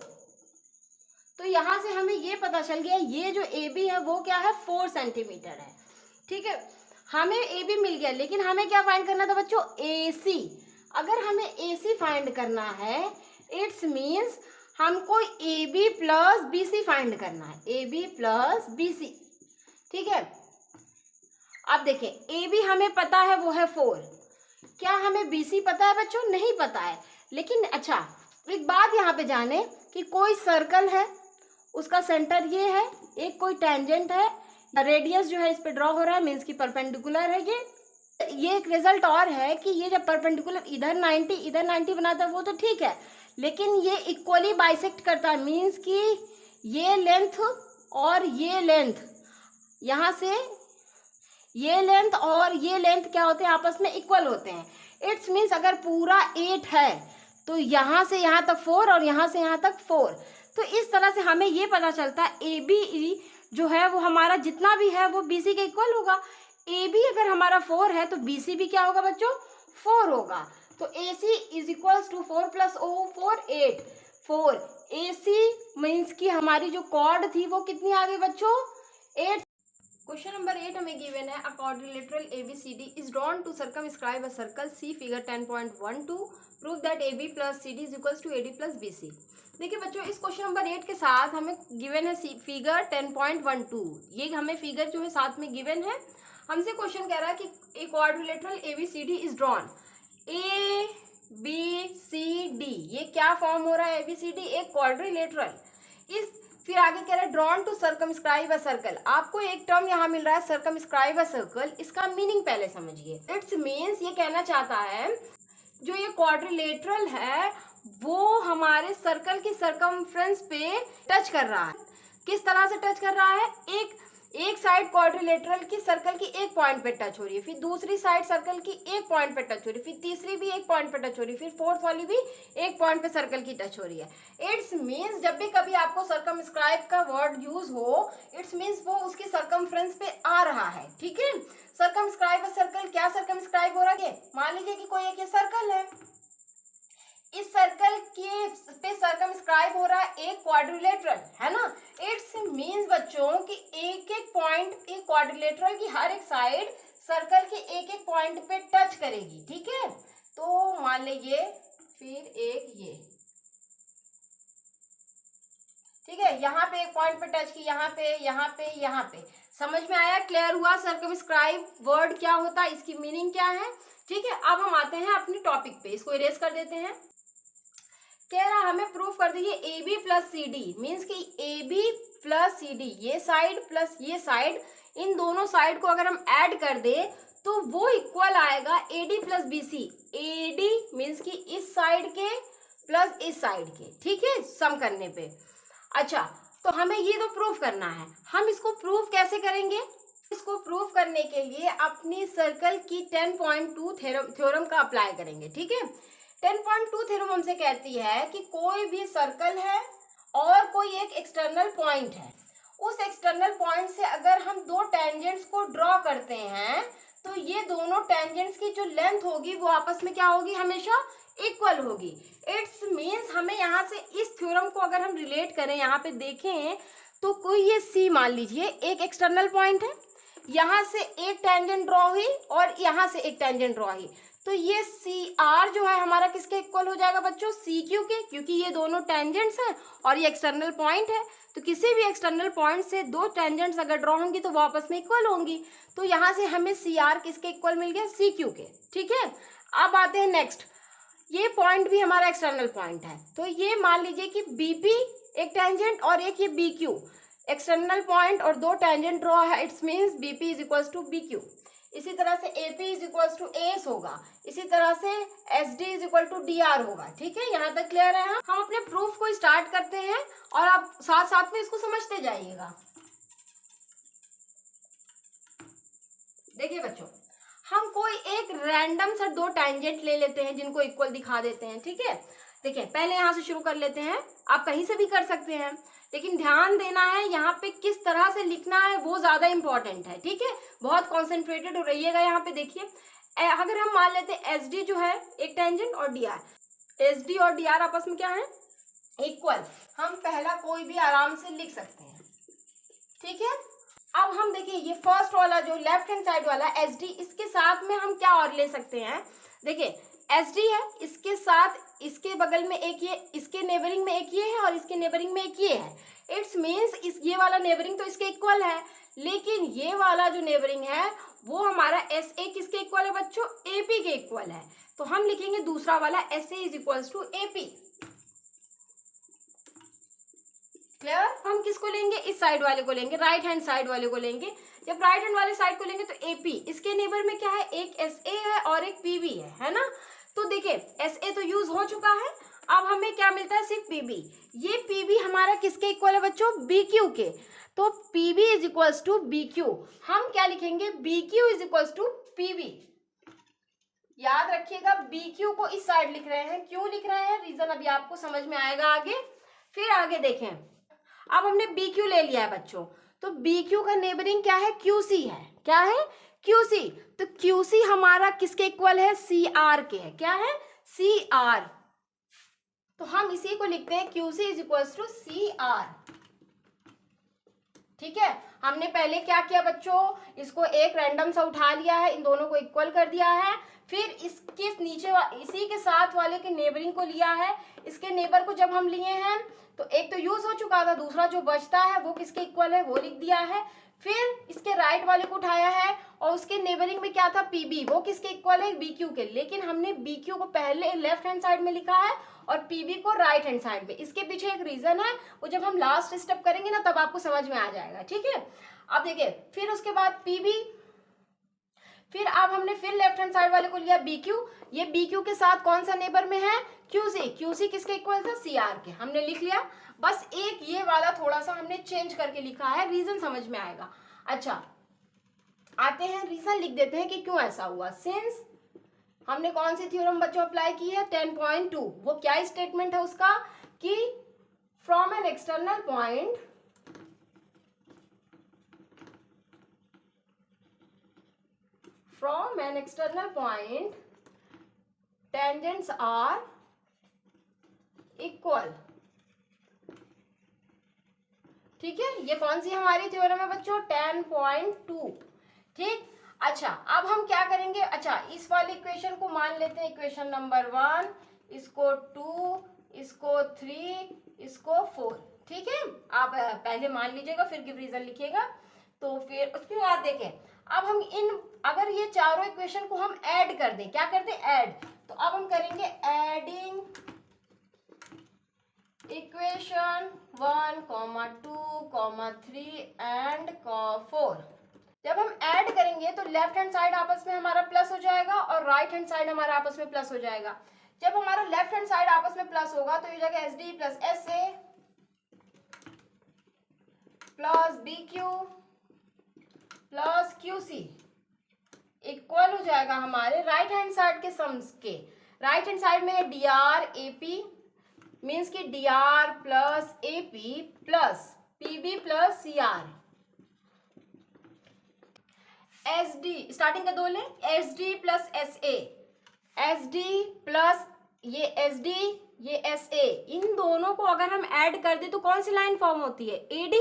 तो यहाँ से हमें ये पता चल गया ये जो ए बी है वो क्या है, 4 सेंटीमीटर है, ठीक है। हमें ए बी मिल गया, लेकिन हमें क्या फाइंड करना था बच्चों, ए सी। अगर हमें ए सी फाइंड करना है, इट्स मीन्स हमको A B plus B C find करना है, A B plus B C, ठीक है। अब देखें ए बी हमें पता है वो है 4, क्या हमें बी सी पता है बच्चों, नहीं पता है। लेकिन अच्छा एक बात यहाँ पे जाने कि कोई सर्कल है, उसका सेंटर ये है, एक कोई टेंजेंट है, रेडियस जो है इस पे ड्रॉ हो रहा है मीन्स की परपेंडिकुलर है। ये एक रिजल्ट और है कि ये जब परपेंडिकुलर इधर 90 इधर 90 बनाता है वो तो ठीक है, लेकिन ये इक्वली बाइसेक्ट करता है, मीन्स कि ये लेंथ और ये लेंथ, यहाँ से ये लेंथ और ये लेंथ क्या होते हैं, आपस में इक्वल होते हैं। इट्स मीन्स अगर पूरा 8 है तो यहाँ से यहाँ तक 4 और यहाँ से यहाँ तक 4। तो इस तरह से हमें ये पता चलता है ए बी जो है वो हमारा जितना भी है वो बी सी के इक्वल होगा। ए बी अगर हमारा 4 है तो बी सी भी क्या होगा बच्चों, 4 होगा। तो A C is equals to 4 plus O 4 8, 4 A C means की हमारी जो कॉर्ड थी वो कितनी आ गई बच्चों, 8। क्वेश्चन नंबर 8 हमें गिवन है, a quadrilateral ABCD is drawn to circumscribe a circle, see figure 10.12, prove that AB plus CD is equals to AD plus BC। देखिए बच्चों इस क्वेश्चन नंबर 8 के साथ हमें गिवन है फिगर 10.12, ये हमें फिगर जो है साथ में गिवन है। हमसे क्वेश्चन कह रहा है कि a quadrilateral ABCD is drawn, ABCD ये क्या फॉर्म हो रहा है, ABCD एक क्वाड्रिलेटरल। इस फिर आगे कह रहा है drawn to circumscribe a circle. आपको एक टर्म यहाँ मिल रहा है सर्कमस्क्राइब अ सर्कल, इसका मीनिंग पहले समझिए। इट्स मीन्स ये कहना चाहता है जो ये क्वाड्रिलेटरल है वो हमारे सर्कल की सर्कमफ्रेंस पे टच कर रहा है। किस तरह से टच कर रहा है, एक साइड क्वाड्रिलेटरल की सर्कल की एक पॉइंट पे टच हो रही है, फिर दूसरी साइड सर्कल की एक पॉइंट पे टच हो रही है, फिर तीसरी भी एक पॉइंट पे टच हो रही है, फिर फोर्थ वाली भी एक पॉइंट पे सर्कल की टच हो रही है। इट्स मीन्स जब भी कभी आपको सर्कमस्क्राइब का वर्ड यूज हो, इट्स मीन्स वो उसकी सर्कमफ्रेंस पे आ रहा है, ठीक है। सर्कमस्क्राइब अ सर्कल, क्या सर्कमस्क्राइब हो रहा है, मान लीजिए कि कोई एक सर्कल है, इस सर्कल के पे सर्कमस्क्राइब हो रहा है एक क्वाड्रिलेटरल, है ना। इट्स मींस बच्चों कि एक एक पॉइंट एक क्वाड्रिलेटरल की हर एक साइड सर्कल के एक एक पॉइंट पे टच करेगी, ठीक है। तो मान लीजिए फिर एक ये, ठीक है, यहाँ पे एक पॉइंट पे टच की, यहाँ पे यहाँ पे यहाँ पे। समझ में आया, क्लियर हुआ सर्कमस्क्राइब वर्ड क्या होता है, इसकी मीनिंग क्या है, ठीक है। अब हम आते हैं अपनी टॉपिक पे, इसको इरेज कर देते हैं। कह रहा हमें प्रूफ कर दीजिए AB प्लस CD मीन्स कि AB प्लस CD ये साइड प्लस ये साइड इन दोनों साइड को अगर हम ऐड कर दे तो वो इक्वल आएगा AD plus BC। AD means कि इस साइड के प्लस इस साइड के, ठीक है, सम करने पे। अच्छा, तो हमें ये तो प्रूफ करना है। हम इसको प्रूफ कैसे करेंगे? इसको प्रूफ करने के लिए अपनी सर्कल की 10.2 थ्योरम का अप्लाई करेंगे, ठीक है। 10.2 थ्योरम हमसे कहती है कि कोई भी सर्कल है और कोई एक एक्सटर्नल पॉइंट है, उस एक्सटर्नल पॉइंट से अगर हम दो टेंजेंट्स को ड्रॉ करते हैं तो ये दोनों टेंजेंट्स की जो लेंथ होगी वो आपस में क्या होगी? हमेशा इक्वल होगी। इट्स मीन्स हमें यहाँ से इस थ्योरम को अगर हम रिलेट करें, यहाँ पे देखें तो कोई ये C मान लीजिए एक एक्सटर्नल पॉइंट है, यहाँ से एक टेंजेंट ड्रॉ हुई और यहाँ से एक टेंजेंट ड्रॉ हुई, तो ये CR जो है हमारा किसके इक्वल हो जाएगा बच्चों? CQ के, क्योंकि ये दोनों टेंजेंट्स हैं और ये एक्सटर्नल पॉइंट है। तो किसी भी एक्सटर्नल पॉइंट से दो टेंजेंट्स अगर ड्रॉ होंगी तो वो आपस में इक्वल होंगी। तो यहाँ से हमें CR किसके इक्वल मिल गया? CQ के, ठीक है। अब आते हैं नेक्स्ट, ये पॉइंट भी हमारा एक्सटर्नल पॉइंट है, तो ये मान लीजिए कि BP एक टेंजेंट और एक ये BQ एक्सटर्नल पॉइंट और दो टेंजेंट ड्रॉ है, it's means BP is equals to BQ। इसी तरह से AP is equals to AS होगा, इसी तरह से SD is equal to DR होगा, ठीक है। यहाँ तक क्लियर है? हम अपने प्रूफ को स्टार्ट करते हैं और आप साथ साथ में इसको समझते जाइएगा। देखिए बच्चों, हम कोई एक रैंडम सा दो टेंजेंट ले लेते हैं जिनको इक्वल दिखा देते हैं, ठीक है। देखिए पहले यहाँ से शुरू कर लेते हैं, आप कहीं से भी कर सकते हैं, लेकिन ध्यान देना है यहाँ पे किस तरह से लिखना है वो ज्यादा इंपॉर्टेंट है, ठीक है। बहुत कॉन्सेंट्रेटेड हो रहिएगा यहाँ पे। देखिए अगर हम मान लेते हैं SD जो है एक टेंजेंट और DR, SD और DR आपस में क्या है? इक्वल। हम पहला कोई भी आराम से लिख सकते हैं, ठीक है। अब हम देखिए ये फर्स्ट वाला जो लेफ्ट हैंड साइड वाला SD, इसके साथ में हम क्या और ले सकते हैं? देखिए SD है, इसके साथ इसके बगल में एक ये, इसके नेबरिंग में एक ये है और इसके नेबरिंग में एक ये है। इट्स मीन्स इस ये वाला नेबरिंग तो इसके इक्वल है, लेकिन ये वाला जो नेबरिंग है वो हमारा SA किसके इक्वल है बच्चों? AP के इक्वल है। तो हम लिखेंगे दूसरा वाला SA is equals to AP। Clear? हम किसको लेंगे? इस साइड वाले को लेंगे, राइट हैंड साइड वाले को लेंगे। जब राइट हैंड वाले साइड को लेंगे तो AP, इसके नेबर में क्या है? एक SA है और एक PB है ना। तो देखिए SA तो यूज हो चुका है, अब हमें क्या मिलता है? सिर्फ PB। ये PB हमारा किसके इक्वल है बच्चों? BQ के। तो PB is equals to BQ। हम क्या लिखेंगे? BQ is equals to PB। याद रखिएगा BQ को इस साइड लिख रहे हैं, क्यों लिख रहे हैं? रीजन अभी आपको समझ में आएगा आगे। फिर आगे देखें, अब हमने BQ ले लिया है बच्चों, तो BQ का नेबरिंग क्या है? QC है। क्या है? QC। तो QC हमारा किसके इक्वल है? CR के है। क्या है? CR। तो हम इसी को लिखते हैं QC is equals to CR, ठीक है। हमने पहले क्या किया बच्चों? इसको एक रैंडम सा उठा लिया है, इन दोनों को इक्वल कर दिया है, फिर इसके नीचे इसी के साथ वाले के नेबरिंग को लिया है। इसके नेबर को जब हम लिए हैं तो एक तो यूज हो चुका था, दूसरा जो बचता है वो किसके इक्वल है वो लिख दिया है। फिर इसके राइट वाले को उठाया है और उसके नेबरिंग में क्या था? PB, वो किसके इक्वल है? BQ के। लेकिन हमने BQ को पहले लेफ्ट हैंड साइड में लिखा है और PB को राइट हैंड साइड में। इसके पीछे एक रीजन है, वो जब हम लास्ट स्टेप करेंगे ना तब आपको समझ में आ जाएगा, ठीक है। अब देखिए फिर उसके बाद PB, फिर अब हमने फिर लेफ्ट हैंड साइड वाले को लिया BQ। ये BQ के साथ कौन सा नेबर में है? QC। QC किसके इक्वल था? CR के। हमने लिख लिया, बस एक ये वाला थोड़ा सा हमने चेंज करके लिखा है, रीजन समझ में आएगा। अच्छा आते हैं, रीजन लिख देते हैं कि क्यों ऐसा हुआ। सिंस हमने कौन सी थ्योरम बच्चों अप्लाई की है? 10.2। वो क्या स्टेटमेंट है उसका? कि from an external point tangents are equal, ठीक है। ये कौन सी हमारी थ्योरम है बच्चों? 10.2, ठीक। अच्छा अब हम क्या करेंगे? अच्छा इस वाले इक्वेशन को मान लेते हैं इक्वेशन नंबर 1, इसको 2, इसको 3, इसको 4, ठीक है। आप पहले मान लीजिएगा फिर गिव रीजन लिखिएगा। तो फिर उसके बाद देखें, अब हम अगर ये चारों इक्वेशन को हम ऐड कर दें, क्या कर दें? ऐड। तो अब हम करेंगे एडिंग इक्वेशन 1, 2, 3 एंड 4। जब हम ऐड करेंगे तो लेफ्ट हैंड साइड आपस में हमारा प्लस हो जाएगा और राइट हैंड साइड हमारा आपस में प्लस हो जाएगा। जब हमारा लेफ्ट हैंड साइड आपस में प्लस होगा तो ये हो जाएगा S D plus S A plus B Q plus Q C equal हो जाएगा हमारे राइट हैंड साइड के सम्स के। राइट हैंड साइड में है D R A P, means की D R plus A P plus P B plus C R. S D starting का दो ले, S D plus S A, S D plus ये S D ये S A, इन दोनों को अगर हम ऐड कर दे तो कौन सी लाइन फॉर्म होती है? ए डी,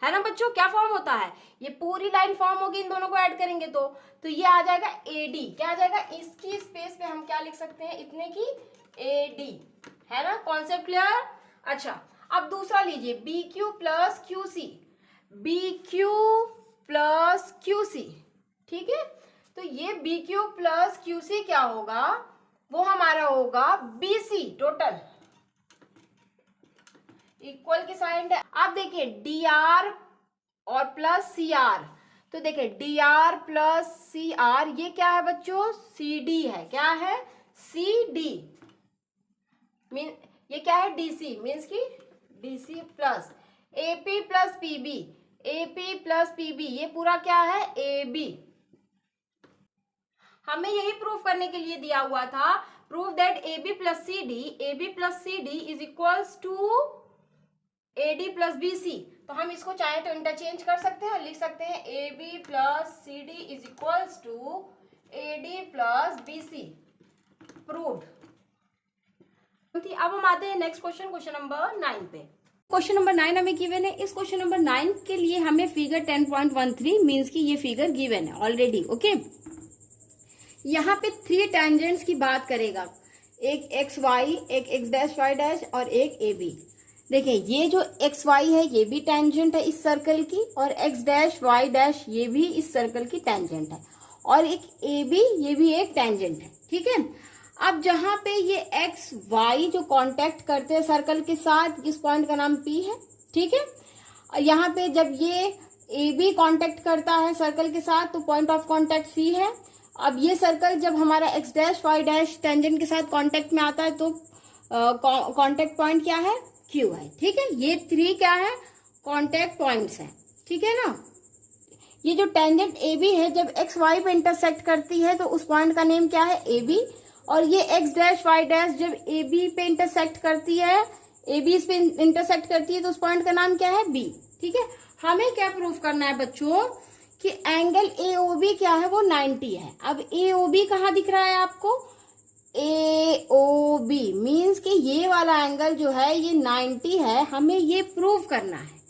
है ना बच्चों? क्या फॉर्म होता है? ये पूरी लाइन फॉर्म होगी इन दोनों को ऐड करेंगे तो ये आ जाएगा ए डी। क्या आ जाएगा? इसकी स्पेस पे हम क्या लिख सकते हैं? इतने की ए डी, है ना? Concept clear? अच्छा, अब दूसरा लीजिए B Q plus Q C, B Q plus Q C, ठीक है? तो ये B Q plus Q C क्या होगा? वो हमारा होगा बी सी टोटल, इक्वल के साइन है। आप देखिए डी आर और प्लस सी आर, तो देखिए D R plus C R ये क्या है बच्चों? सी डी है। क्या है? C D. मीन ये क्या है? डी सी, मीन्स की D C plus A P plus P B, A P plus P B, ये पूरा क्या है? A B. हमें यही प्रूफ करने के लिए दिया हुआ था, proof that A B plus C D, A B plus C D is equals to A D plus B C. तो हम इसको चाहे तो इंटरचेंज कर सकते हैं और लिख सकते हैं A B plus C D is equals to A D plus B C. Proved. अब हम आते हैं नेक्स्ट क्वेश्चन, क्वेश्चन नंबर 9 पे। क्वेश्चन नंबर 9 हमें गिवन है। इस क्वेश्चन नंबर 9 के लिए हमें फिगर 10.13 मीन्स की ये फिगर गिवन है ऑलरेडी। ओके, यहाँ पे 3 टेंजेंट्स की बात करेगा, एक एक्स वाई, एक एक्स डैश वाई डैश और एक ए बी। देखिए ये जो एक्स वाई है ये भी टेंजेंट है इस सर्कल की, और एक्स डैश वाई डैश ये भी इस सर्कल की टेंजेंट है, और एक ए बी ये भी एक टेंजेंट है। ठीक है, अब जहां पे ये एक्स वाई जो कांटेक्ट करते हैं सर्कल के साथ, इस पॉइंट का नाम पी है। ठीक है, और यहाँ पे जब ये ए बी कांटेक्ट करता है सर्कल के साथ तो पॉइंट ऑफ कांटेक्ट सी है। अब ये सर्कल जब हमारा X dash Y dash tangent के साथ कांटेक्ट में आता है तो कांटेक्ट पॉइंट क्या है? क्यू है। ठीक है, ये 3 क्या है? कांटेक्ट पॉइंट्स है। ठीक है ना, ये जो टेंजेंट ए बी है जब एक्स वाई पे इंटरसेक्ट करती है तो उस पॉइंट का नेम क्या है? A B. और ये एक्स डैश वाई डैश जब ए बी पे इंटरसेक्ट करती है, ए बी पे इंटरसेक्ट करती है तो उस पॉइंट का नाम क्या है? बी। ठीक है, हमें क्या प्रूफ करना है बच्चों कि एंगल ए ओ बी क्या है? वो 90 है। अब ए ओ बी कहाँ दिख रहा है आपको? ए ओ बी मीन्स कि ये वाला एंगल जो है ये 90 है, हमें ये प्रूव करना है।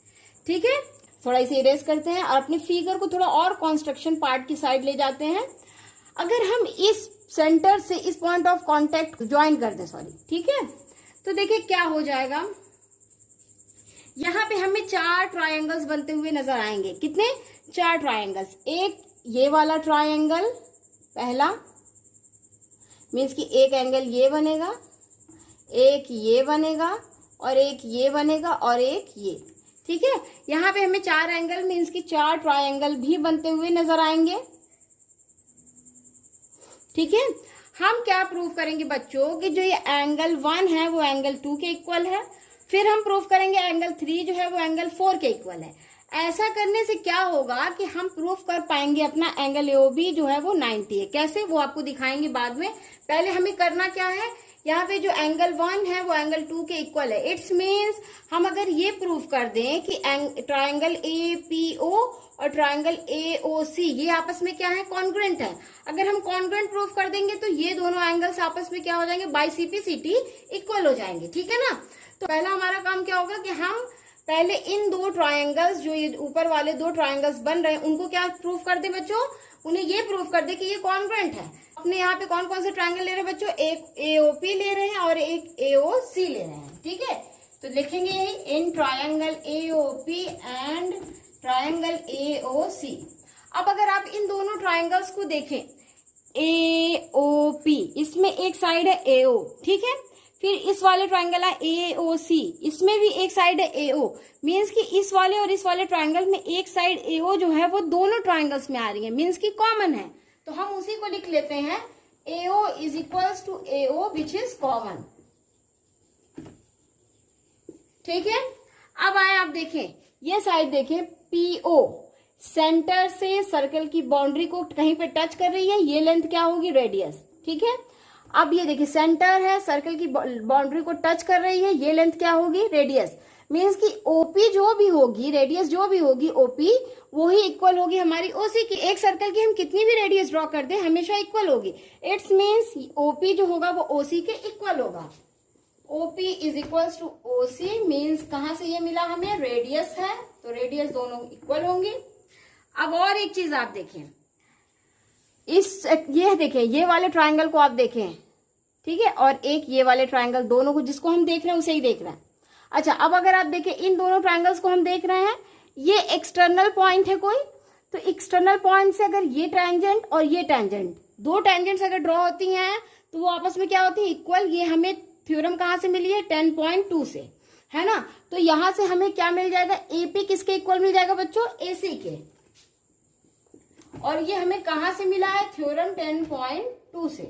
ठीक है, थोड़ा इसे इरेज करते हैं और अपने फिगर को थोड़ा और कंस्ट्रक्शन पार्ट की साइड ले जाते हैं। अगर हम इस सेंटर से इस पॉइंट ऑफ कांटेक्ट ज्वाइन कर दें, सॉरी, ठीक है, तो देखिए क्या हो जाएगा। यहाँ पे हमें 4 ट्रायंगल्स बनते हुए नजर आएंगे। कितने? 4 ट्रायंगल्स। एक ये वाला ट्रायंगल पहला, मीन्स कि एक एंगल ये बनेगा, एक ये बनेगा और एक ये बनेगा और एक ये। ठीक है, यहाँ पे हमें 4 एंगल मीन्स कि 4 ट्रायंगल भी बनते हुए नजर आएंगे। ठीक है, हम क्या प्रूफ करेंगे बच्चों कि जो ये एंगल 1 है वो एंगल 2 के इक्वल है। फिर हम प्रूफ करेंगे एंगल 3 जो है वो एंगल 4 के इक्वल है। ऐसा करने से क्या होगा कि हम प्रूफ कर पाएंगे अपना एंगल एओबी जो है वो 90 है। कैसे, वो आपको दिखाएंगे बाद में। पहले हमें करना क्या है, यहाँ पे जो एंगल 1 है वो एंगल 2 के इक्वल है। इट्स मीन्स हम अगर ये प्रूफ कर दें कि ट्रायंगल ए पी ओ और ट्रायंगल ए ओ सी ये आपस में क्या है? कॉन्ग्रुएंट है। अगर हम कॉन्ग्रुएंट प्रूफ कर देंगे तो ये दोनों एंगल्स आपस में क्या हो जाएंगे? By C P C T equal हो जाएंगे। ठीक है ना, तो पहला हमारा काम क्या होगा कि हम पहले इन 2 ट्रायंगल्स जो ये ऊपर वाले 2 ट्रायंगल्स बन रहे हैं उनको क्या प्रूफ कर दे बच्चों? उन्हें ये प्रूफ कर दे कि ये कॉन्ग्रुएंट है। अपने यहाँ पे कौन कौन से ट्रायंगल ले रहे हैं बच्चों? एक एओपी ले रहे हैं और एक एओसी ले रहे हैं। ठीक है, तो लिखेंगे यही in triangle AOP and triangle AOC. अब अगर आप इन दोनों ट्रायंगल्स को देखें, एओपी इसमें एक साइड है एओ, ठीक है, फिर इस वाले ट्राइंगल है AOC, इसमें भी एक साइड है AO, मीन्स कि इस वाले और इस वाले ट्राइंगल में एक साइड AO जो है वो दोनों ट्राइंगल्स में आ रही है, मीन्स कि कॉमन है। तो हम उसी को लिख लेते हैं AO is equals to AO which is common. ठीक है, अब आए आप देखें ये साइड देखें, PO सेंटर से सर्कल की बाउंड्री को कहीं पे टच कर रही है, ये लेंथ क्या होगी, रेडियस। ठीक है, अब ये देखिए सेंटर है, सर्कल की बाउंड्री को टच कर रही है, ये लेंथ क्या होगी, रेडियस। मीन्स कि OP जो भी होगी, रेडियस जो भी होगी OP, वो ही इक्वल होगी हमारी OC की। एक सर्कल की हम कितनी भी रेडियस ड्रॉ कर दें हमेशा इक्वल होगी। इट्स मीन्स OP जो होगा वो OC के इक्वल होगा। OP is equals to OC means कहां से ये मिला हमें, रेडियस है, तो रेडियस दोनों इक्वल होंगे। अब और एक चीज आप देखें, ये देखें, ये वाले ट्राइंगल को आप देखें, ठीक है, और एक ये वाले ट्राइंगल, दोनों को जिसको हम देख रहे हैं उसे ही देख रहे हैं। अच्छा, अब अगर आप देखें इन दोनों ट्राइंगल्स को हम देख रहे हैं, ये एक्सटर्नल पॉइंट है कोई, तो एक्सटर्नल पॉइंट से अगर ये टैंजेंट और ये टैंजेंट, दो टैंजेंट्स अगर ड्रॉ होती हैं तो वो आपस में क्या होती है, इक्वल। ये हमें थ्योरम कहां से मिली है, 10.2 से, है ना। तो यहां से हमें क्या मिल जाएगा, AP किसके इक्वल मिल जाएगा बच्चों, AC के। और ये हमें कहां से मिला है, थ्योरम 10.2 से।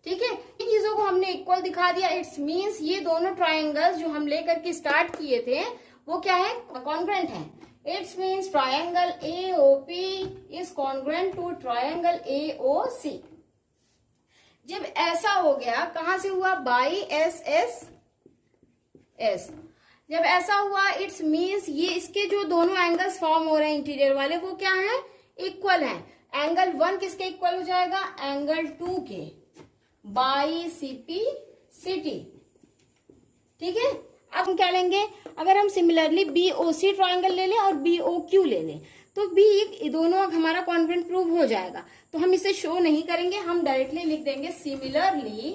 ठीक है, इन चीजों को हमने इक्वल दिखा दिया। इट्स मींस ये दोनों ट्राइंगल्स जो हम लेकर के स्टार्ट किए थे वो क्या है, कॉन्ग्रुएंट है। It's means triangle AOP is congruent to triangle AOC। जब ऐसा हो गया, कहां से हुआ, बाई SS। जब ऐसा हुआ, इट्स मींस ये इसके जो दोनों एंगल्स फॉर्म हो रहे हैं इंटीरियर वाले, वो क्या है, इक्वल है। एंगल 1 किसके इक्वल हो जाएगा, एंगल 2 के, बाई CPCT। ठीक है, अब हम क्या लेंगे, अगर हम सिमिलरली BOC ट्राइंगल ले लें और BOQ ले लें तो भी दोनों हमारा कॉन्ग्रुएंट प्रूव हो जाएगा। तो हम इसे शो नहीं करेंगे, हम डायरेक्टली लिख देंगे सिमिलरली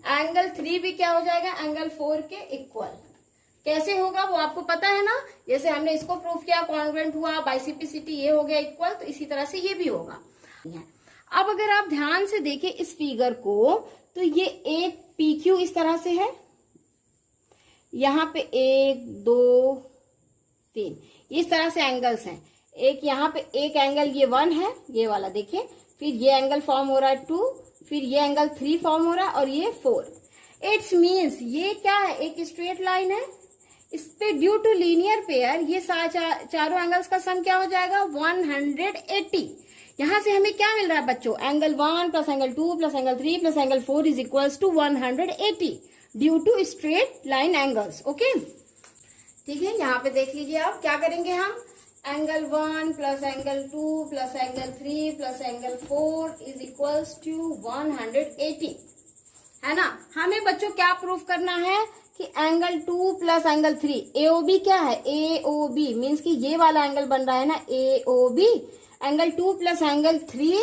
एंगल 3 भी क्या हो जाएगा, एंगल 4 के इक्वल। कैसे होगा वो आपको पता है ना, जैसे हमने इसको प्रूफ किया, कॉन्ग्रुएंट हुआ, बाई CPCT ये हो गया इक्वल, तो इसी तरह से ये भी होगा। अब अगर आप ध्यान से देखें इस फिगर को, तो ये एक PQ इस तरह से है, यहाँ पे 1 2 3 इस तरह से एंगल्स हैं। एक यहाँ पे एक एंगल ये 1 है, ये वाला देखिए, फिर ये एंगल फॉर्म हो रहा है 2, फिर ये एंगल 3 फॉर्म हो रहा है और ये 4। इट्स मीन्स ये क्या है, एक स्ट्रेट लाइन है, इस पे ड्यू टू लीनियर पेयर ये चारों एंगल्स का सम क्या हो जाएगा, 180। यहां से हमें क्या मिल रहा है बच्चों, angle 1 plus angle 2 plus angle 3 plus angle 4 is equals to 180 due to straight line angles. Okay, ठीक है, यहाँ पे देख लीजिए आप क्या करेंगे, हम angle 1 plus angle 2 plus angle 3 plus angle 4 is equals to 180, है ना। हमें बच्चों क्या प्रूफ करना है कि एंगल 2 प्लस एंगल 3, AOB क्या है, AOB मीन्स कि ये वाला एंगल बन रहा है ना AOB, एंगल 2 प्लस एंगल 3,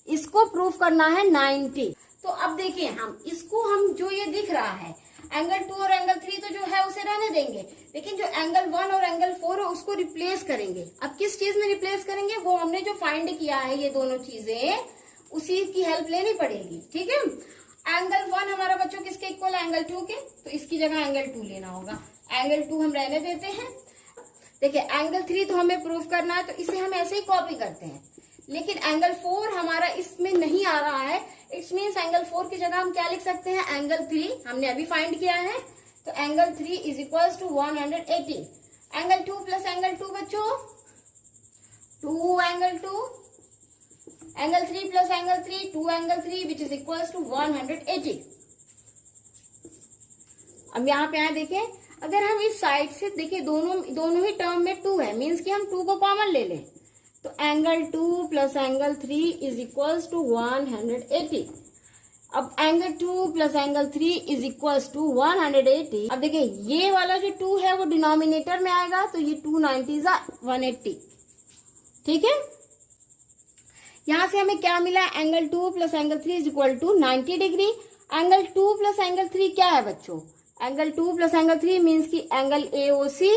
इसको प्रूफ करना है 90। तो अब देखिए हम जो ये दिख रहा है एंगल 2 और एंगल 3 तो जो है उसे रहने देंगे, लेकिन जो एंगल 1 और एंगल 4 है उसको रिप्लेस करेंगे। अब किस चीज में रिप्लेस करेंगे, वो हमने जो फाइंड किया है ये दोनों चीजें, उसी की हेल्प लेनी पड़ेगी। ठीक है, एंगल 1 हमारा बच्चों किसके इक्वल है, एंगल 2 के, तो इसकी जगह एंगल 2 लेना होगा। एंगल 2 हम रहने देते हैं। देखिए एंगल 3 तो हमें प्रूफ करना है, तो इसे हम ऐसे ही कॉपी करते हैं, लेकिन एंगल 4 हमारा इसमें नहीं आ रहा है। इट्स मीन्स एंगल 4 की जगह हम क्या लिख सकते हैं, एंगल 3 हमने अभी फाइंड किया है, तो angle 3 is equals to 180। Angle 2 plus angle 2 बच्चों 2 angle 2, angle 3 plus angle 3 2 angle 3 which is equals to 180। अब यहाँ पे आए देखें, अगर हम इस साइड से देखें दोनों ही टर्म में 2 है, मीन्स कि हम 2 को कॉमन ले लें, तो angle 2 plus angle 3 is equals to 180। अब angle 2 plus angle 3 is equals to 180। अब देखिए ये वाला जो 2 है वो डिनोमिनेटर में आएगा, तो ये 290 is 180। ठीक है, यहां से हमें क्या मिला, angle 2 plus angle 3 is equal to 90 degree. Angle 2 plus angle 3 क्या है बच्चों, एंगल 2 प्लस एंगल 3 मीन्स की angle AOC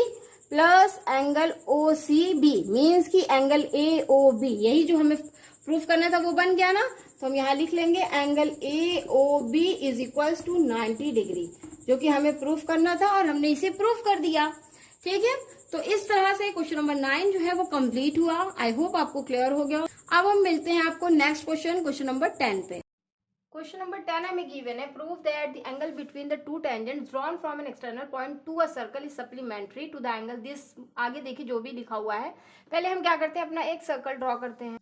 plus angle O C B means की एंगल ए ओ बी, यही जो हमें प्रूफ करना था वो बन गया ना। तो हम यहाँ लिख लेंगे angle A O B is equals to 90 degree, जो कि हमें प्रूफ करना था और हमने इसे प्रूफ कर दिया। ठीक है, तो इस तरह से क्वेश्चन नंबर 9 जो है वो कंप्लीट हुआ। आई होप आपको क्लियर हो गया। अब हम मिलते हैं आपको नेक्स्ट क्वेश्चन नंबर 10 पे। क्वेश्चन नंबर 10 हमें गिवन है, prove that the angle between the two tangents drawn from an external point to a circle is supplementary to the angle this. आगे देखिए जो भी लिखा हुआ है, पहले हम क्या करते हैं, अपना एक सर्कल ड्रॉ करते हैं।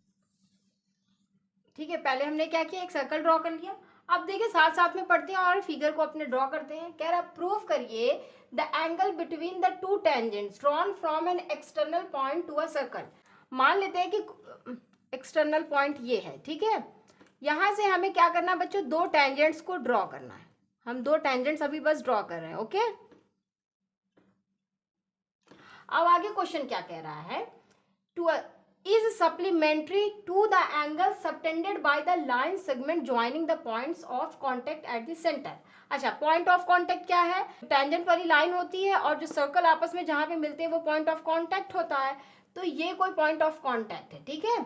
ठीक है, पहले हमने क्या किया, एक सर्कल ड्रॉ कर लिया। अब देखिए साथ साथ में पढ़ते हैं और फिगर को अपने ड्रॉ करते हैं। कह रहा प्रूव करिए the angle between the two tangents drawn from an external point to a circle. मान लेते हैं कि एक्सटर्नल पॉइंट ये है। ठीक है, यहां से हमें क्या करना है बच्चों, दो टेंजेंट्स को ड्रॉ करना है। हम दो टेंजेंट्स अभी बस ड्रॉ कर रहे हैं। ओके, अब आगे क्वेश्चन क्या कह रहा है, to is supplementary to the angle subtended by the line segment joining the points of contact at the center। अच्छा, पॉइंट ऑफ कांटेक्ट क्या है, टेंजेंट वाली लाइन होती है और जो सर्कल आपस में जहां पे मिलते हैं वो पॉइंट ऑफ कांटेक्ट होता है। तो ये कोई पॉइंट ऑफ कांटेक्ट है। ठीक है,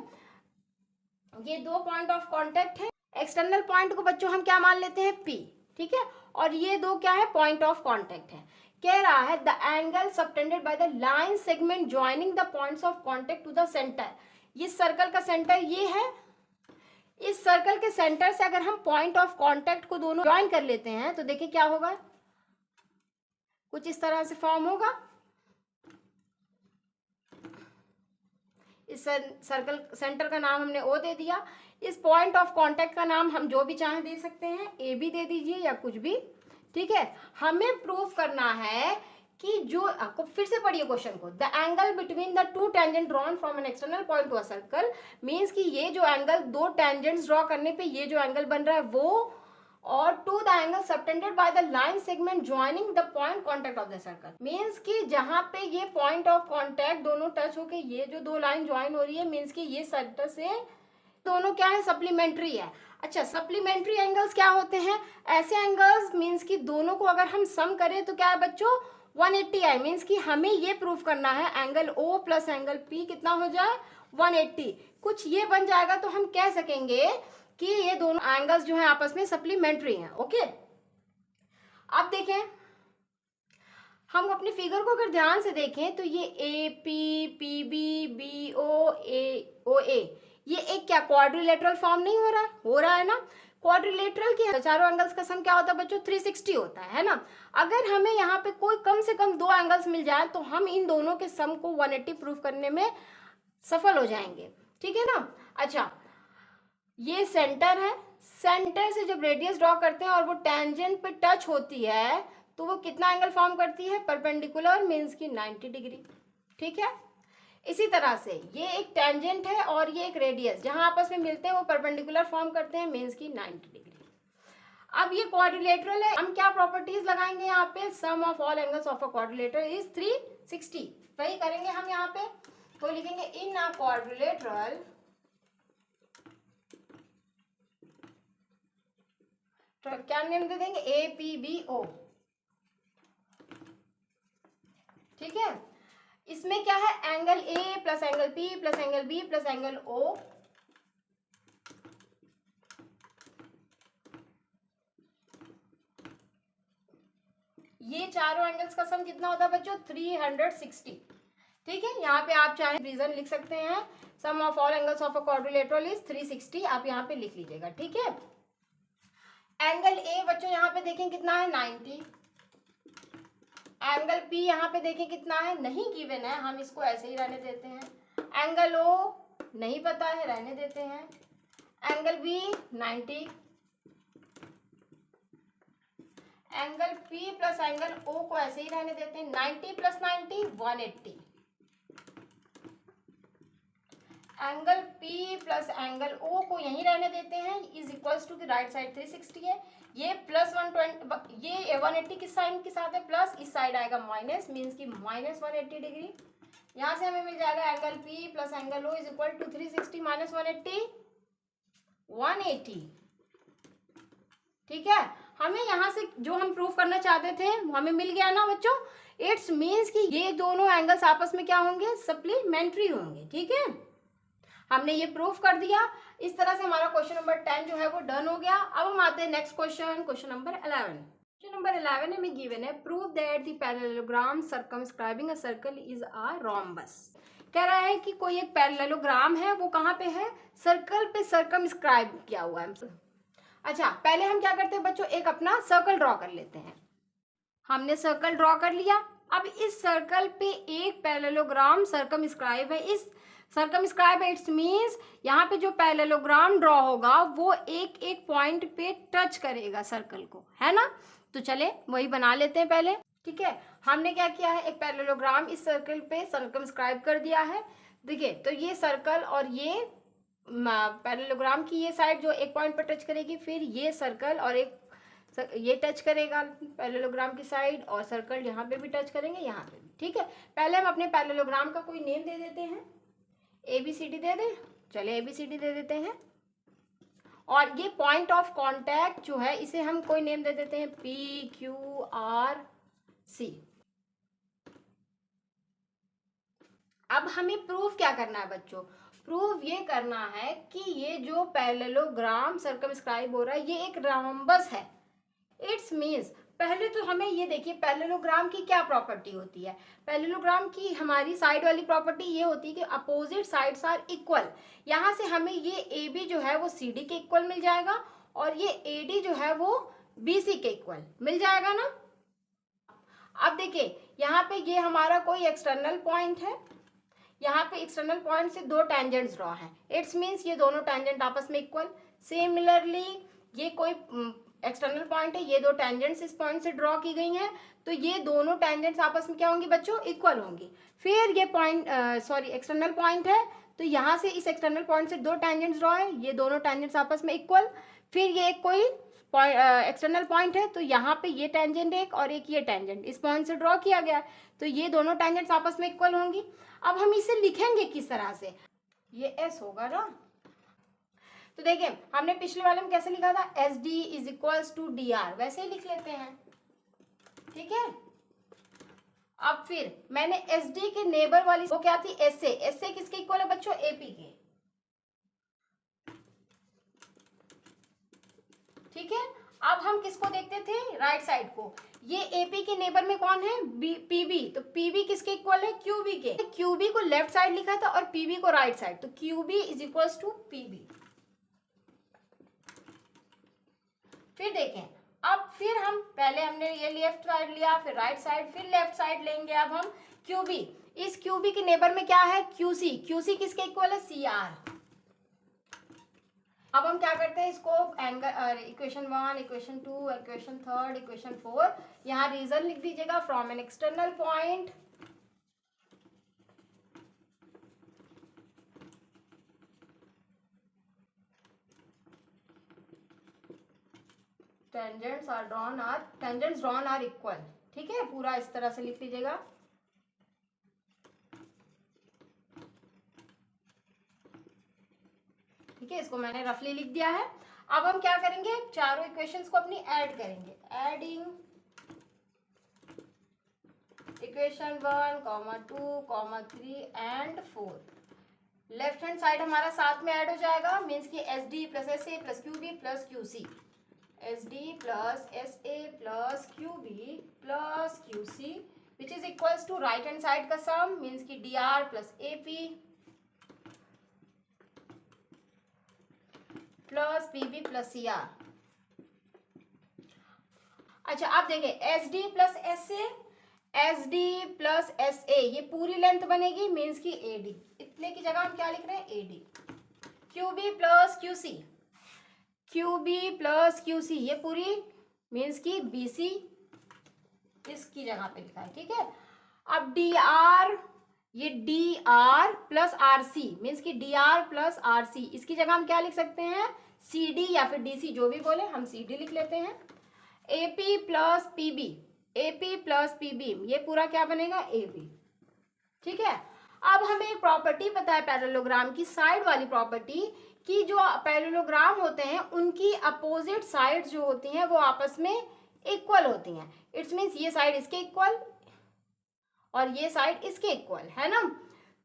ये दो पॉइंट ऑफ कांटेक्ट है। एक्सटर्नल पॉइंट को बच्चों हम क्या मान लेते हैं, P। ठीक है, और ये दो क्या है, पॉइंट ऑफ कांटेक्ट है। कह रहा है the angle subtended by the line segment joining the points of contact to the centre. ये सर्कल का सेंटर ये है, इस सर्कल के सेंटर से अगर हम पॉइंट ऑफ कांटेक्ट को दोनों ज्वाइन कर लेते हैं तो देखिए क्या होगा, कुछ इस तरह से फॉर्म होगा। इस सर्कल सेंटर का नाम हमने ओ दे दिया, इस पॉइंट ऑफ कांटेक्ट का नाम हम जो भी चाहें दे सकते हैं, ए भी दे दीजिए या कुछ भी। ठीक है, हमें प्रूफ करना है कि जो, आपको फिर से पढ़िए क्वेश्चन को, the angle between the two tangents drawn from an external point to a circle means कि ये जो एंगल दो टेंजेंट्स ड्रॉ करने पे ये जो एंगल बन रहा है वो, और to the angle subtended by the line segment joining the point contact of the circle means कि जहां पे ये पॉइंट ऑफ कांटेक्ट दोनों टच होके ये जो दो लाइन ज्वाइन हो रही है मींस कि ये सेंटर से दोनों क्या है, सप्लीमेंट्री है। अच्छा, सप्लीमेंट्री एंगल्स क्या होते हैं, ऐसे एंगल्स मींस कि दोनों को अगर हम सम करें तो क्या है बच्चों, 180 है। मींस कि हमें ये प्रूफ करना है angle O plus angle P कितना हो जाए, 180। कुछ ये बन जाएगा तो हम कह सकेंगे कि ये दोनों एंगल्स जो है आपस में सप्लीमेंट्री हैं। ओके, अब देखें हम अपनी फिगर को अगर ध्यान से देखें तो ये AP, PB, BO, OA ये एक क्या क्वाड्रिलेटरल फॉर्म नहीं हो रहा है ना। क्वाड्रिलेटरल के चारों एंगल्स का सम क्या होता है बच्चों, 360 होता है ना। अगर हमें यहाँ पे कोई कम से कम दो एंगल्स मिल जाए तो हम इन दोनों के सम को 180 प्रूफ करने में सफल हो जाएंगे। ठीक है ना। अच्छा, ये सेंटर है, सेंटर से जब रेडियस ड्रॉ करते हैं और वो टेंजेंट पे टच होती है तो वो कितना एंगल फॉर्म करती है, परपेंडिकुलर मींस की 90 डिग्री। ठीक है, इसी तरह से ये एक टेंजेंट है और ये एक रेडियस, जहां आपस में मिलते हैं वो परपेंडिकुलर फॉर्म करते हैं मींस की 90 डिग्री। अब ये क्वाड्रिलेटरल है, हम क्या प्रॉपर्टीज लगाएंगे यहाँ पे, sum of all angles of a quadrilateral is 360। वही करेंगे हम यहाँ पे, तो लिखेंगे इन अ क्वाड्रिलेटरल तो क्या नेम दे देंगे, APBO। ठीक है, इसमें क्या है, angle A plus angle P plus angle B plus angle O। ये चारों एंगल्स का सम कितना होता है बच्चों, 360। ठीक है, यहाँ पे आप चाहे रीजन लिख सकते हैं, sum of all angles of a quadrilateral is 360, आप यहाँ पे लिख लीजिएगा। ठीक है, एंगल A बच्चों यहाँ पे देखें कितना है, 90। एंगल P यहाँ पे देखें कितना है, नहीं गिवन है, हम इसको ऐसे ही रहने देते हैं। एंगल O नहीं पता है, रहने देते हैं। Angle B 90। Angle P plus angle O को ऐसे ही रहने देते हैं, 90 plus 90 180। Angle P plus angle O को यहीं रहने देते हैं, इज इक्वल्स टू की राइट साइड 360 है, ये प्लस 120, ये 180 किस साइड के साथ है, प्लस, इस साइड आएगा माइनस, मीन्स की माइनस 180 डिग्री। यहाँ से हमें मिल जाएगा angle P plus angle O is equal to 360 minus 180 180। ठीक है, हमें यहाँ से जो हम प्रूफ करना चाहते थे हमें मिल गया ना बच्चों। इट्स मीन्स कि ये दोनों एंगल्स आपस में क्या होंगे, सप्लीमेंट्री होंगे। ठीक है, हमने ये प्रूफ कर दिया। इस तरह से हमारा क्वेश्चन नंबर 10 जो है वो डन हो गया। अब हम आते हैं next question, question number 11। Question number 11 हमें गिवन है, prove that the parallelogram circumscribing a circle is a rhombus. कह रहा है कि कोई एक पैरेललोग्राम है, वो कहाँ पे है, सर्कल पे सर्कमस्क्राइब किया हुआ है। अच्छा, पहले हम क्या करते हैं बच्चों, एक अपना सर्कल ड्रॉ कर लेते हैं। हमने सर्कल ड्रॉ कर लिया। अब इस सर्कल पे एक पैरेललोग्राम सर्कमस्क्राइब है। इस सर्कमस्क्राइब है, इट्स मीन्स यहाँ पे जो पैरेललोग्राम ड्रॉ होगा वो एक एक पॉइंट पे टच करेगा सर्कल को, है ना। तो चले वही बना लेते हैं पहले। ठीक है, हमने क्या किया है, एक पैरेललोग्राम इस सर्कल पे सर्कमस्क्राइब कर दिया है। देखिए, तो ये सर्कल और ये पैरेललोग्राम की ये साइड जो एक पॉइंट पर टच करेगी, फिर ये सर्कल और एक ये टच करेगा पैरेललोग्राम की साइड, और सर्कल यहाँ पे भी टच करेंगे, यहाँ पे भी। ठीक है, पहले हम अपने पैरेललोग्राम का कोई नेम दे देते हैं, ABCD दे दें। चलिए ABCD दे देते हैं। और ये पॉइंट ऑफ कांटेक्ट जो है इसे हम कोई नेम दे देते हैं PQRC। अब हमें प्रूफ क्या करना है बच्चों, प्रूफ ये करना है कि ये जो पैरेललोग्राम सर्कमस्क्राइब हो रहा है ये एक रोम्बस है। इट्स मीन्स, पहले तो हमें ये देखिए पैरेललोग्राम की क्या प्रॉपर्टी होती है। पैरेललोग्राम की हमारी साइड वाली प्रॉपर्टी ये होती है कि अपोजिट साइड्स आर इक्वल। यहाँ से हमें ये AB जो है वो CD के इक्वल मिल जाएगा, और ये AD जो है वो BC के इक्वल मिल जाएगा ना। अब देखिए, यहाँ पे ये हमारा कोई एक्सटर्नल पॉइंट है, यहाँ पे एक्सटर्नल पॉइंट से दो टेंजेंट्स ड्रॉ हैं। इट्स मीन्स ये दोनों टेंजेंट आपस में इक्वल। सिमिलरली ये कोई एक्सटर्नल पॉइंट है, ये दो टेंजेंट्स इस पॉइंट से ड्रॉ की गई हैं, तो ये दोनों टेंजेंट्स आपस में क्या होंगी बच्चों, इक्वल होंगी। फिर ये पॉइंट एक्सटर्नल पॉइंट है, तो यहाँ से इस एक्सटर्नल पॉइंट से दो टेंजेंट्स ड्रॉ है, ये दोनों टेंजेंट्स आपस में इक्वल। फिर ये एक कोई एक्सटर्नल पॉइंट है, तो यहाँ पे ये टेंजेंट एक और एक ये टेंजेंट इस पॉइंट से ड्रॉ किया गया, तो ये दोनों टेंजेंट्स आपस में इक्वल होंगी। अब हम इसे लिखेंगे किस तरह से, ये S होगा ना। तो देखिए, हमने पिछले वाले में कैसे लिखा था, SD is equals to DR, वैसे ही लिख लेते हैं। ठीक है, अब फिर मैंने SD के नेबर वाली वो क्या थी, SA किसके इक्वल है बच्चों, AP के। ठीक है, अब हम किसको देखते थे, राइट साइड को। ये AP के नेबर में कौन है, PB, तो PB किसके इक्वल है, QB के। QB को लेफ्ट साइड लिखा था और PB को राइट साइड, तो QB is equals to PB। फिर देखें, अब फिर हम पहले हमने ये लेफ्ट साइड लिया, फिर राइट साइड, फिर लेफ्ट साइड लेंगे। अब हम QB, इस QB के नेबर में क्या है, QC किसके इक्वल है, CR। अब हम क्या करते हैं, इसको angle equation 1, equation 2, equation 3, equation 4, यहाँ रीजन लिख दीजिएगा, from an external point tangents drawn are equal। ठीक है, पूरा इस तरह से लिख लीजिएगा। ठीक है, इसको मैंने रफली लिख दिया है। अब हम क्या करेंगे, चारों इक्वेशंस को अपनी ऐड करेंगे। Adding equation 1, 2, 3 and 4, left hand side हमारा साथ में ऐड हो जाएगा, मीन्स कि SD plus SA plus QB plus QC, SD plus SA plus QB plus QC which is equals to right hand side का सम, मीन्स कि DR plus AP plus PB plus CR। अच्छा, अब देखिए SD plus SA ये पूरी length बनेगी, means की AD, इतने की जगह हम क्या लिख रहे हैं, AD। QB प्लस QC ये पूरी, मीन्स की BC इसकी जगह पे लिखा है। ठीक है, अब DR, ये DR प्लस RC, मीन्स की DR प्लस RC, इसकी जगह हम क्या लिख सकते हैं, CD या फिर DC, जो भी बोले, हम CD लिख लेते हैं। AP प्लस PB, ये पूरा क्या बनेगा, AB। ठीक है, अब हमें एक प्रॉपर्टी पता है पैरेललोग्राम की, साइड वाली प्रॉपर्टी, कि जो पैरेललोग्राम होते हैं उनकी अपोजिट साइड्स जो होती हैं वो आपस में इक्वल होती हैं। इट्स मीन्स ये साइड इसके इक्वल, और ये साइड इसके इक्वल है ना।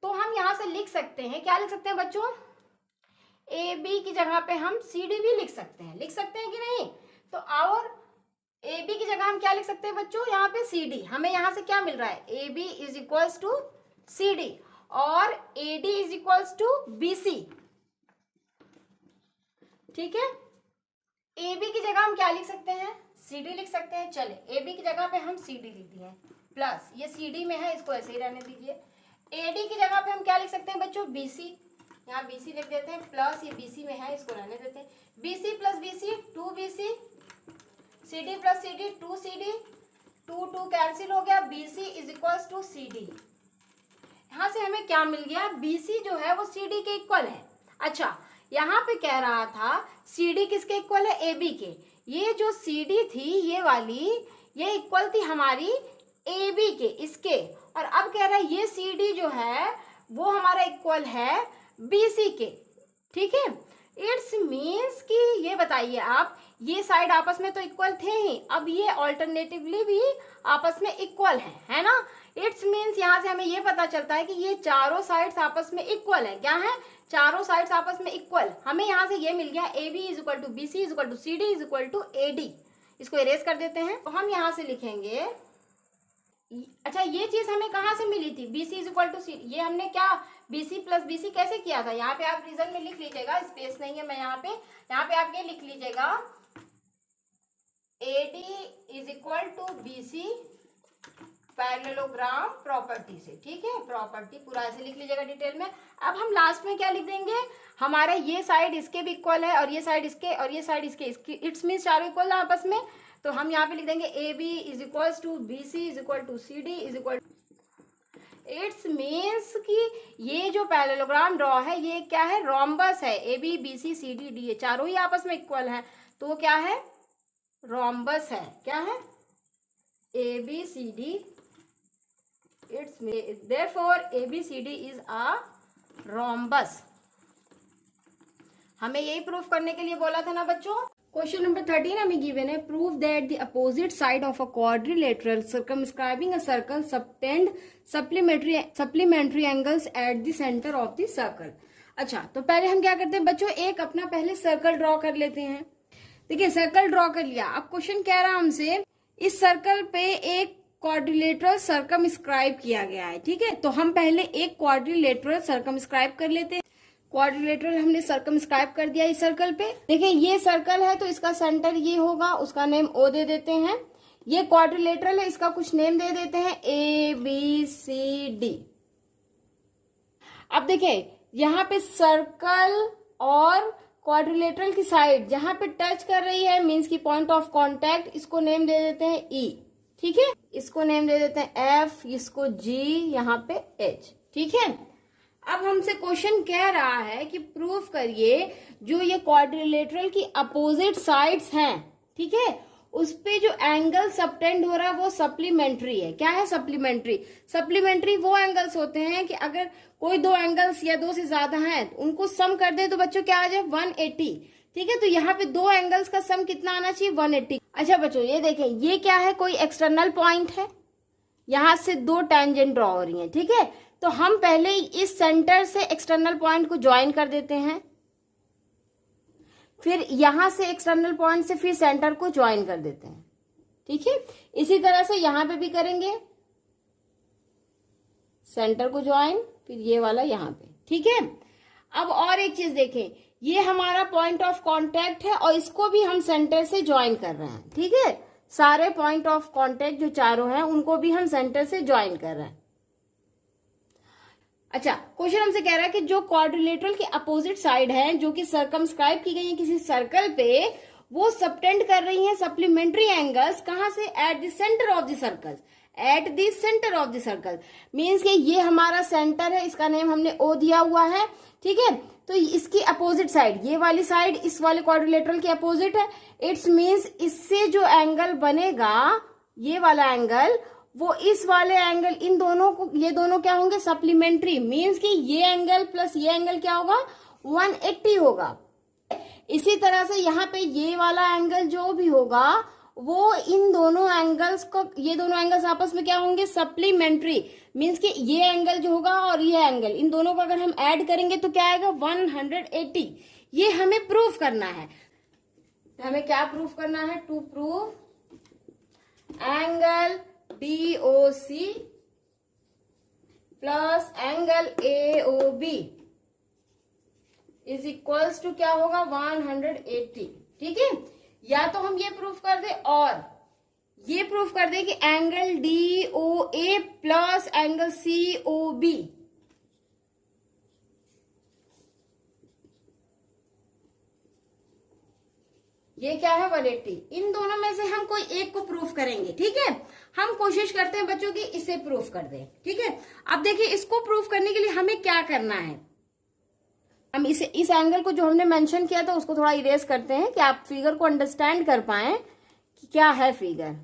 तो हम यहाँ से लिख सकते हैं, क्या लिख सकते हैं बच्चों, ए बी की जगह पे हम सी डी भी लिख सकते हैं कि नहीं। तो और ए बी की जगह हम क्या लिख सकते हैं बच्चों, यहाँ पे सी डी। हमें यहाँ से क्या मिल रहा है, A B is equals to C D और A D is equals to B C. ठीक है, ए बी की जगह हम क्या लिख सकते हैं, सी डी लिख सकते हैं। चले, ए बी की जगह पे हम सी डी लिख दिए प्लस ये सी डी में है, इसको ऐसे ही रहने दीजिए। ए डी की जगह पे हम क्या लिख सकते हैं बच्चों, बी सी, यहाँ बी सी लिख देते हैं प्लस ये बी सी में है, इसको रहने देते हैं। B C plus B C, two B C, C D plus C D, two C D, two two cancel हो गया, B C is equals to C D. यहाँ से हमें क्या मिल गया, बी सी जो है वो सी डी के इक्वल है। अच्छा, यहाँ पे कह रहा था सी डी किसके इक्वल है, ए बी के। ये जो सी डी थी ये वाली, ये इक्वल थी हमारी ए बी के, इसके। और अब कह रहा है ये सी डी जो है वो हमारा इक्वल है बी सी के। ठीक है, इट्स मीन्स कि ये बताइए आप, ये साइड आपस में तो इक्वल थे ही, अब ये ऑल्टरनेटिवली भी आपस में इक्वल है ना। इट्स मीन्स यहाँ से हमें ये पता चलता है कि ये चारों साइड्स आपस में इक्वल है। क्या है, चारों साइड्स आपस में इक्वल। हमें यहाँ से ये मिल गया, A B is equal to B C is equal to C D is equal to A D. इसको इरेज कर देते हैं। तो हम यहाँ से लिखेंगे, अच्छा ये चीज हमें कहाँ से मिली थी, B C is equal to C. ये हमने क्या, B C plus B C कैसे किया था, यहाँ पे आप रीजन में लिख लीजिएगा, स्पेस नहीं है मैं यहाँ पे आप ये लिख लीजिएगा, A D is equal to B C parallelogram property से। ठीक है, प्रॉपर्टी पूरा ऐसे लिख लीजिएगा डिटेल में। अब हम लास्ट में क्या लिख देंगे, हमारा ये साइड इसके भी इक्वल है और ये साइड इसके और ये साइड इसके, इट्स मीन्स चारों इक्वल है आपस में। तो हम यहाँ पे लिख देंगे A B is equals to B C is equal to C D is equal. It's means कि ये जो पैरेललोग्राम ड्रॉ है ये क्या है, रोम्बस है। A B B C C D D, ये चारों ही आपस में इक्वल है, तो वो क्या है, रोम्बस है। क्या है, A B C D. It's therefore A B C D is a rhombus. हमें यही प्रूफ करने के लिए बोला था ना बच्चों। क्वेश्चन नंबर 13 हमें गिवन है, prove that the opposite side of a quadrilateral circumscribing a circle subtend supplementary angles at the centre of the circle. अच्छा, तो पहले हम क्या करते हैं बच्चों, एक अपना पहले सर्कल ड्रॉ कर लेते हैं। देखिए, सर्कल ड्रॉ कर लिया। अब क्वेश्चन कह रहा है हमसे, इस सर्कल पे एक क्वाड्रिलेटरल सर्कमस्क्राइब किया गया है। ठीक है, तो हम पहले एक क्वाड्रिलेटरल सर्कमस्क्राइब कर लेते हैं। क्वाड्रिलेटरल हमने सर्कमस्क्राइब कर दिया इस सर्कल पे। देखिए, ये सर्कल है तो इसका सेंटर ये होगा, उसका नेम ओ दे देते हैं। ये क्वाड्रिलेटरल है, इसका कुछ नेम दे देते हैं, ए बी सी डी। अब देखिए, यहाँ पे सर्कल और क्वाड्रिलेटरल की साइड जहां पे टच कर रही है, मीन्स की पॉइंट ऑफ कांटेक्ट, इसको नेम दे देते हैं ई। ठीक है, इसको नेम दे देते हैं एफ, इसको जी, यहाँ पे एच। ठीक है, अब हमसे क्वेश्चन कह रहा है कि प्रूफ करिए जो ये क्वाड्रिलेटरल की अपोजिट साइड्स हैं, ठीक है, उस पे जो एंगल सबटेंड हो रहा है वो सप्लीमेंट्री है। क्या है सप्लीमेंट्री? सप्लीमेंट्री वो एंगल्स होते हैं कि अगर कोई दो एंगल्स या दो से ज्यादा हैं उनको सम कर दे तो बच्चों क्या आ जाए 180। ठीक है, तो यहाँ पे दो एंगल्स का सम कितना आना चाहिए 180। अच्छा बच्चों ये देखें, ये क्या है, कोई एक्सटर्नल पॉइंट है, यहां से दो टेंजेंट ड्रॉ हो रही है। ठीक है, तो हम पहले इस सेंटर से एक्सटर्नल पॉइंट को ज्वाइन कर देते हैं, फिर यहां से एक्सटर्नल पॉइंट से फिर सेंटर को ज्वाइन कर देते हैं। ठीक है, इसी तरह से यहां पे भी करेंगे, सेंटर को ज्वाइन, फिर ये वाला यहां पे। ठीक है, अब और एक चीज देखें, ये हमारा पॉइंट ऑफ कांटेक्ट है और इसको भी हम सेंटर से ज्वाइन कर रहे हैं। ठीक है, सारे पॉइंट ऑफ कांटेक्ट जो चारों हैं उनको भी हम सेंटर से ज्वाइन कर रहे हैं। अच्छा, क्वेश्चन हमसे कह रहा है कि जो क्वाड्रिलेटरल की अपोजिट साइड है जो कि सर्कमस्क्राइब की गई है किसी सर्कल पे, वो सबटेंड कर रही है सप्लीमेंट्री एंगल्स कहां से, at the centre of the circle. At the centre of the circle means कि ये हमारा सेंटर है, इसका नेम हमने ओ दिया हुआ है। ठीक है, तो इसकी अपोजिट साइड, ये वाली साइड इस वाले क्वाड्रिलेटरल की अपोजिट है। इट्स मीन्स इससे जो एंगल बनेगा, ये वाला एंगल, वो इस वाले एंगल, इन दोनों को, ये दोनों क्या होंगे सप्लीमेंट्री, मीन्स कि ये एंगल प्लस ये एंगल क्या होगा 180 होगा। इसी तरह से यहाँ पे ये वाला एंगल जो भी होगा वो इन दोनों एंगल्स को, ये दोनों एंगल्स आपस में क्या होंगे, सप्लीमेंट्री, मीन्स कि ये एंगल जो होगा और ये एंगल, इन दोनों को अगर हम ऐड करेंगे तो क्या आएगा 180। ये हमें प्रूफ करना है। हमें क्या प्रूफ करना है, to prove angle DOC plus angle AOB is equals to क्या होगा 180। ठीक है, या तो हम ये प्रूफ कर दे और ये प्रूफ कर दे कि angle DOA plus angle COB ये क्या है 180। इन दोनों में से हम कोई एक को प्रूफ करेंगे। ठीक है, हम कोशिश करते हैं बच्चों की इसे प्रूफ कर दें। ठीक है, अब देखिए इसको प्रूफ करने के लिए हमें क्या करना है, हम इस एंगल को जो हमने मेंशन किया था उसको थोड़ा इरेज करते हैं कि आप फिगर को अंडरस्टैंड कर पाए कि क्या है फिगर।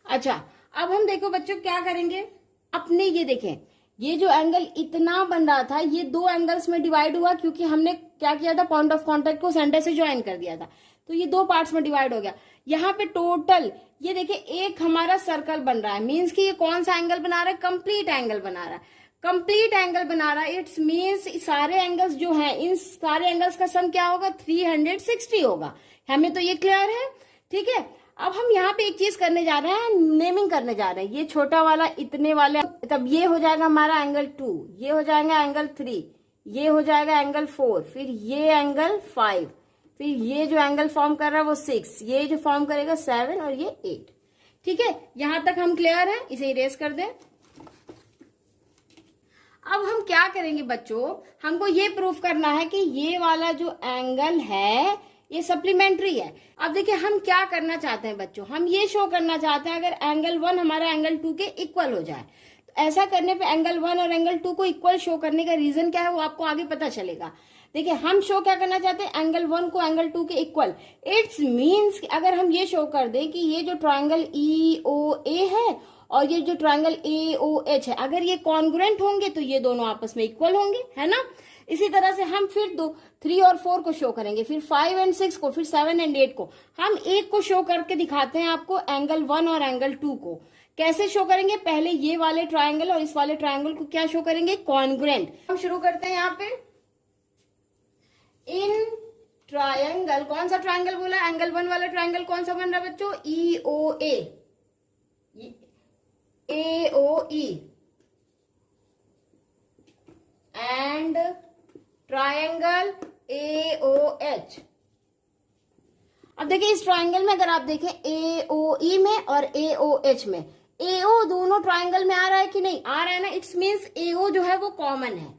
अच्छा, अब हम देखो बच्चों क्या करेंगे, अपने ये देखें, ये जो एंगल इतना बन रहा था ये दो एंगल्स में डिवाइड हुआ, क्योंकि हमने क्या किया था, पॉइंट ऑफ कांटेक्ट को सेंटर से ज्वाइन कर दिया था, तो ये दो पार्ट्स में डिवाइड हो गया। यहाँ पे टोटल ये देखिए एक हमारा सर्कल बन रहा है, मीन्स कि ये कौन सा एंगल बना रहा है, कंप्लीट एंगल बना रहा है, कंप्लीट एंगल बना रहा है। इट्स मीन्स सारे एंगल्स जो हैं, इन सारे एंगल्स का सम क्या होगा 360 होगा। हमें तो ये क्लियर है। ठीक है, अब हम यहाँ पे एक चीज करने जा रहे हैं, नेमिंग करने जा रहे हैं। ये छोटा वाला इतने वाले, तब ये हो जाएगा हमारा एंगल 2, ये हो जाएगा एंगल 3, ये हो जाएगा एंगल 4, फिर ये एंगल 5, फिर ये जो एंगल फॉर्म कर रहा है वो 6, ये जो फॉर्म करेगा 7 और ये 8। ठीक है, यहां तक हम क्लियर है, इसे इरेज कर दें। अब हम क्या करेंगे बच्चों, हमको ये प्रूफ करना है कि ये वाला जो एंगल है ये सप्लीमेंट्री है। अब देखिए हम क्या करना चाहते हैं बच्चों, हम ये शो करना चाहते हैं अगर एंगल 1 हमारा एंगल 2 के इक्वल हो जाए, तो ऐसा करने पे एंगल 1 और एंगल 2 को इक्वल शो करने का रीजन क्या है वो आपको आगे पता चलेगा। देखिए हम शो क्या करना चाहते हैं, एंगल 1 को एंगल 2 के इक्वल। इट्स मीन्स अगर हम ये शो कर दें कि ये जो ट्राइंगल EOA है और ये जो ट्राइंगल AOH है, अगर ये कॉन्ग्रुएंट होंगे तो ये दोनों आपस में इक्वल होंगे, है ना। इसी तरह से हम फिर 3 और 4 को शो करेंगे, फिर 5 और 6 को, फिर 7 और 8 को। हम एक को शो करके दिखाते हैं आपको, एंगल 1 और एंगल 2 को। कैसे शो करेंगे, पहले ये वाले ट्राइंगल और इस वाले ट्राइंगल को क्या शो करेंगे, कॉन्ग्रुएंट। हम शुरू करते हैं यहाँ पे, इन ट्राइंगल, कौन सा ट्राइंगल बोला, एंगल 1 वाला ट्राइंगल कौन सा बन रहा है बच्चों, EOA, AOE and triangle AOH। अब देखिए इस ट्राइंगल में अगर आप देखें AOE में और AOH में, AO दोनों ट्राइंगल में आ रहा है कि नहीं, आ रहा है ना। इट्स मीन्स AO जो है वो कॉमन है,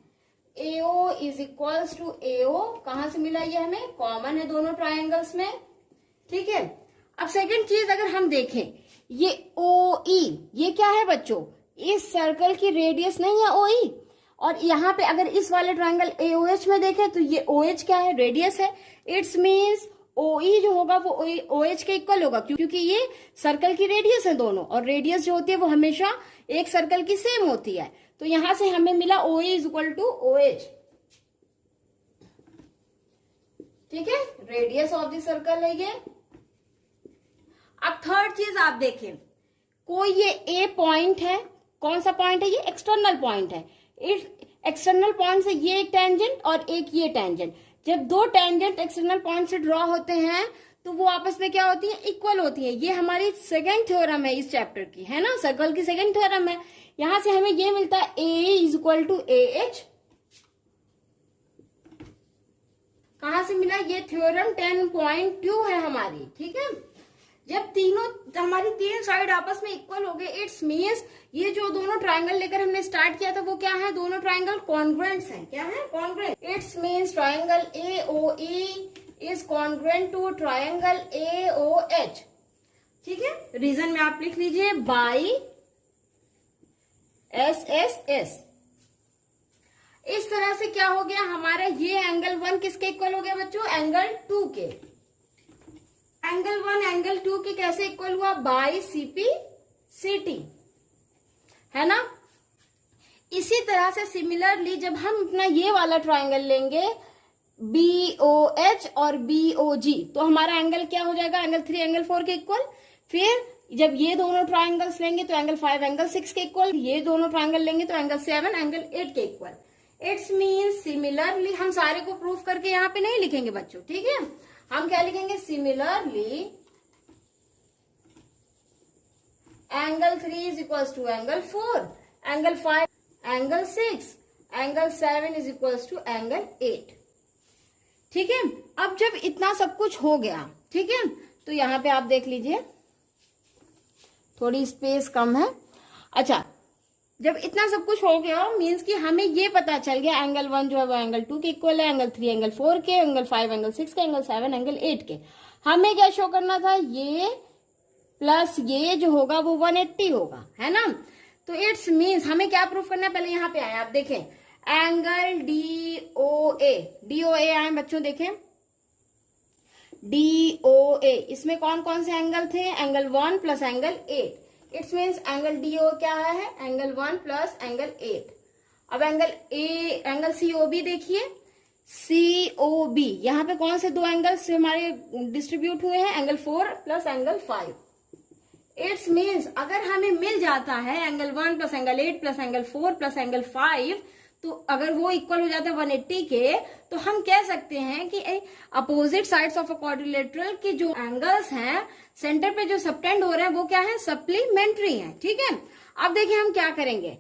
AO is equals to AO। कहां से मिला ये हमें, कॉमन है दोनों ट्राइंगल्स में। ठीक है, अब सेकंड चीज अगर हम देखें, ये OE ये क्या है बच्चों, इस सर्कल की रेडियस नहीं है OE। और यहाँ पे अगर इस वाले ट्राइंगल AOH में देखें तो ये OH क्या है, रेडियस है। इट्स मीन्स OE जो होगा वो OH के इक्वल होगा, क्योंकि ये सर्कल की रेडियस है दोनों, और रेडियस जो होती है वो हमेशा एक सर्कल की सेम होती है। तो यहां से हमें मिला OE is equal to OH। ठीक है, रेडियस ऑफ द सर्कल है ये। अब थर्ड चीज आप देखें, कोई ये A पॉइंट है, कौन सा पॉइंट है, ये एक्सटर्नल पॉइंट है। इस एक्सटर्नल पॉइंट से ये एक टेंजेंट और एक ये टेंजेंट, जब दो टेंजेंट एक्सटर्नल पॉइंट से ड्रॉ होते हैं तो वो आपस में क्या होती है, इक्वल होती है। ये हमारी सेकंड थ्योरम है इस चैप्टर की, है ना, सर्कल की सेकंड थ्योरम है। यहां से हमें ये मिलता है A is equal to AH। कहां से मिला, ये थ्योरम 10.2 है हमारी। ठीक है, जब तीनों हमारी तीन साइड आपस में इक्वल हो गए, इट्स मीन्स ये जो दोनों ट्राइंगल लेकर हमने स्टार्ट किया था वो क्या है, दोनों ट्राइंगल कॉन्ग्रुएंट्स हैं। क्या है, congruent. It's means triangle AOE is congruent to triangle AOH। ठीक है, रीजन में आप लिख लीजिए बाई SSS। इस तरह से क्या हो गया हमारा, ये एंगल 1 किसके इक्वल हो गया बच्चों, एंगल 2 के। एंगल 1 एंगल 2 के कैसे इक्वल हुआ, बाई CP CT, है ना। इसी तरह से सिमिलरली जब हम अपना ये वाला ट्राइंगल लेंगे BOH और BOG, तो हमारा एंगल क्या हो जाएगा, एंगल 3 एंगल 4 के इक्वल। फिर जब ये दोनों ट्राइंगल्स लेंगे तो एंगल 5 एंगल 6 के इक्वल, ये दोनों ट्राइंगल लेंगे तो एंगल 7 एंगल 8 के इक्वल। इट्स मीन्स सिमिलरली, हम सारे को प्रूफ करके यहाँ पे नहीं लिखेंगे बच्चों, ठीक है, हम क्या लिखेंगे, similarly angle 3 is equal to angle 4, angle 5 angle 6, angle 7 is equal to angle 8। ठीक है, अब जब इतना सब कुछ हो गया, ठीक है, तो यहां पे आप देख लीजिए थोड़ी स्पेस कम है। अच्छा, जब इतना सब कुछ हो गया मींस कि हमें ये पता चल गया एंगल 1 जो है वो एंगल 2 के इक्वल है, एंगल 3 एंगल 4 के, एंगल 5 एंगल 6 के, एंगल 7 एंगल 8 के। हमें क्या शो करना था, ये प्लस ये जो होगा वो 180 होगा, है ना। तो इट्स मींस हमें क्या प्रूफ करना है, पहले यहाँ पे आए आप देखें, एंगल DOA आए बच्चों, देखें DOA, इसमें कौन कौन से एंगल थे, angle 1 plus angle 8। It's means angle DO क्या है, एंगल 1 प्लस एंगल 8। अब एंगल COB देखिए, COB यहाँ पे कौन से दो एंगल्स हमारे डिस्ट्रीब्यूट हुए हैं, angle 4 plus angle 5। It's means अगर हमें मिल जाता है angle 1 plus angle 8 plus angle 4 plus angle 5, तो अगर वो इक्वल हो जाता है 180 के, तो हम कह सकते हैं कि opposite sides of a quadrilateral के जो एंगल्स हैं सेंटर पे जो सबटेंड हो रहे हैं वो क्या है, सप्लीमेंट्री हैं। ठीक है, अब देखिए हम क्या करेंगे,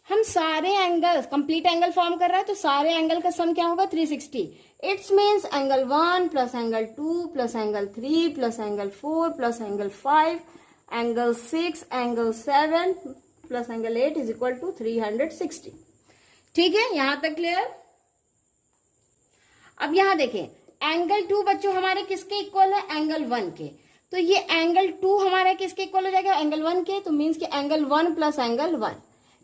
हम सारे एंगल्स, कंप्लीट एंगल फॉर्म कर रहा है तो सारे एंगल का सम क्या होगा, 360। It's means angle 1 plus angle 2 plus angle 3 plus angle 4 plus angle 5 angle 6 angle 7 plus angle 8 is equal to 360। ठीक है, यहां तक क्लियर। अब यहां देखें, एंगल 2 बच्चों हमारे किसके इक्वल है, एंगल 1 के। तो ये एंगल 2 हमारा किसके इक्वल हो जाएगा, एंगल 1 के। तो मीन्स कि एंगल 1 प्लस एंगल 1।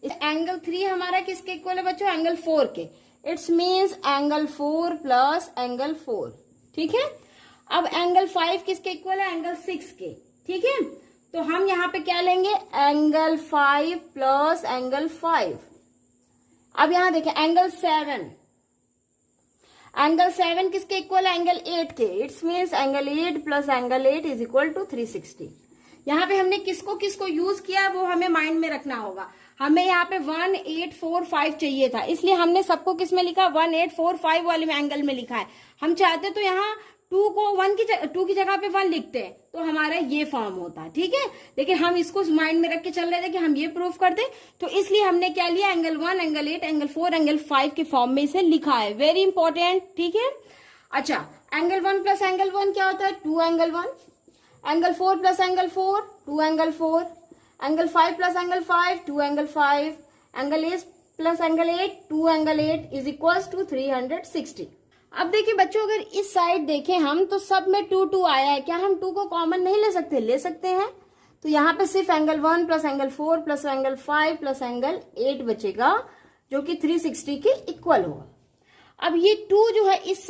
एंगल 3 हमारा किसके इक्वल है बच्चों, एंगल 4 के। It's means angle 4 plus angle 4। ठीक है, अब एंगल 5 किसके इक्वल है, एंगल 6 के। ठीक है, तो हम यहां पे क्या लेंगे, एंगल 5 प्लस एंगल 5। अब यहां देखें एंगल 7, एंगल 7 किसके इक्वल है, एंगल 8 के। It's means angle 8 plus angle 8 is equal to 360। यहाँ पे हमने किसको किसको यूज किया वो हमें माइंड में रखना होगा। हमें यहाँ पे 1 8 4 5 चाहिए था, इसलिए हमने सबको किस में लिखा, 1 8 4 5 वाले में एंगल में लिखा है। हम चाहते तो यहाँ 2 को 2 की जगह पे 1 लिखते हैं तो हमारा ये फॉर्म होता है। ठीक है, लेकिन हम इसको माइंड में रख के चल रहे थे कि हम ये प्रूफ कर दे, तो इसलिए हमने क्या लिया, एंगल 1 एंगल 8 एंगल 4 एंगल 5 के फॉर्म में इसे लिखा है। Very important. ठीक है, अच्छा, एंगल 1 प्लस एंगल 1 क्या होता है, 2 angle 1। Angle 4 plus angle 4 2 angle 4। Angle 5 plus angle 5 2 angle 5। Angle 8 plus angle 8 2 angle 8 is equal to 360। अब देखिए बच्चों, अगर इस साइड देखें हम तो सब में 2 2 आया है, क्या हम 2 को कॉमन नहीं ले सकते, ले सकते हैं। तो यहाँ पे सिर्फ angle 1 plus angle 4 plus angle 5 plus angle 8 बचेगा जो कि 360 के इक्वल होगा। अब ये 2 जो है इस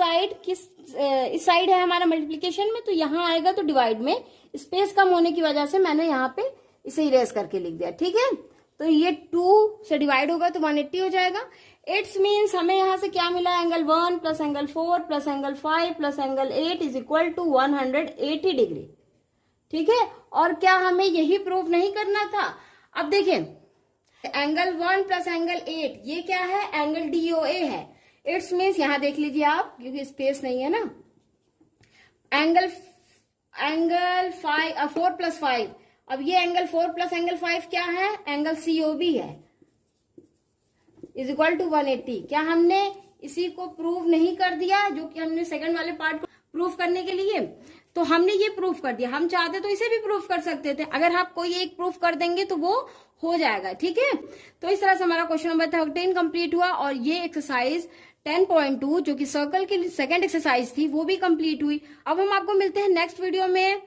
साइड है हमारा मल्टीप्लीकेशन में, तो यहाँ आएगा तो डिवाइड में। स्पेस कम होने की वजह से मैंने यहाँ पे इसे इरेज करके लिख दिया। ठीक है, तो ये 2 से डिवाइड होगा तो 180 हो जाएगा। इट्स मीन्स हमें यहां से क्या मिला, angle 1 plus angle 4 plus angle 5 plus angle 8 is equal to 180 degree. ठीक है, और क्या हमें यही प्रूफ नहीं करना था। अब देखें, एंगल 1 प्लस एंगल 8 ये क्या है, एंगल DOA है। इट्स मीन्स यहां देख लीजिए आप, क्योंकि स्पेस नहीं है ना। एंगल 4 प्लस 5, अब ये एंगल 4 प्लस एंगल 5 क्या है, एंगल COB है, इज इक्वल टू 180। क्या हमने इसी को प्रूव नहीं कर दिया, जो कि हमने सेकंड वाले पार्ट को प्रूव करने के लिए, तो हमने ये प्रूफ कर दिया। हम चाहते तो इसे भी प्रूफ कर सकते थे, अगर आप कोई एक प्रूफ कर देंगे तो वो हो जाएगा। ठीक है, तो इस तरह से हमारा क्वेश्चन नंबर 13 कंप्लीट हुआ, और ये एक्सरसाइज 10.2 जो कि सर्कल की सेकंड एक्सरसाइज थी वो भी कंप्लीट हुई। अब हम आपको मिलते हैं नेक्स्ट वीडियो में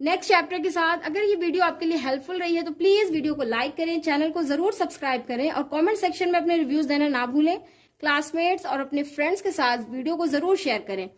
नेक्स्ट चैप्टर के साथ। अगर ये वीडियो आपके लिए हेल्पफुल रही है तो प्लीज वीडियो को लाइक करें, चैनल को जरूर सब्सक्राइब करें, और कमेंट सेक्शन में अपने रिव्यूज देना ना भूलें। क्लासमेट्स और अपने फ्रेंड्स के साथ वीडियो को जरूर शेयर करें।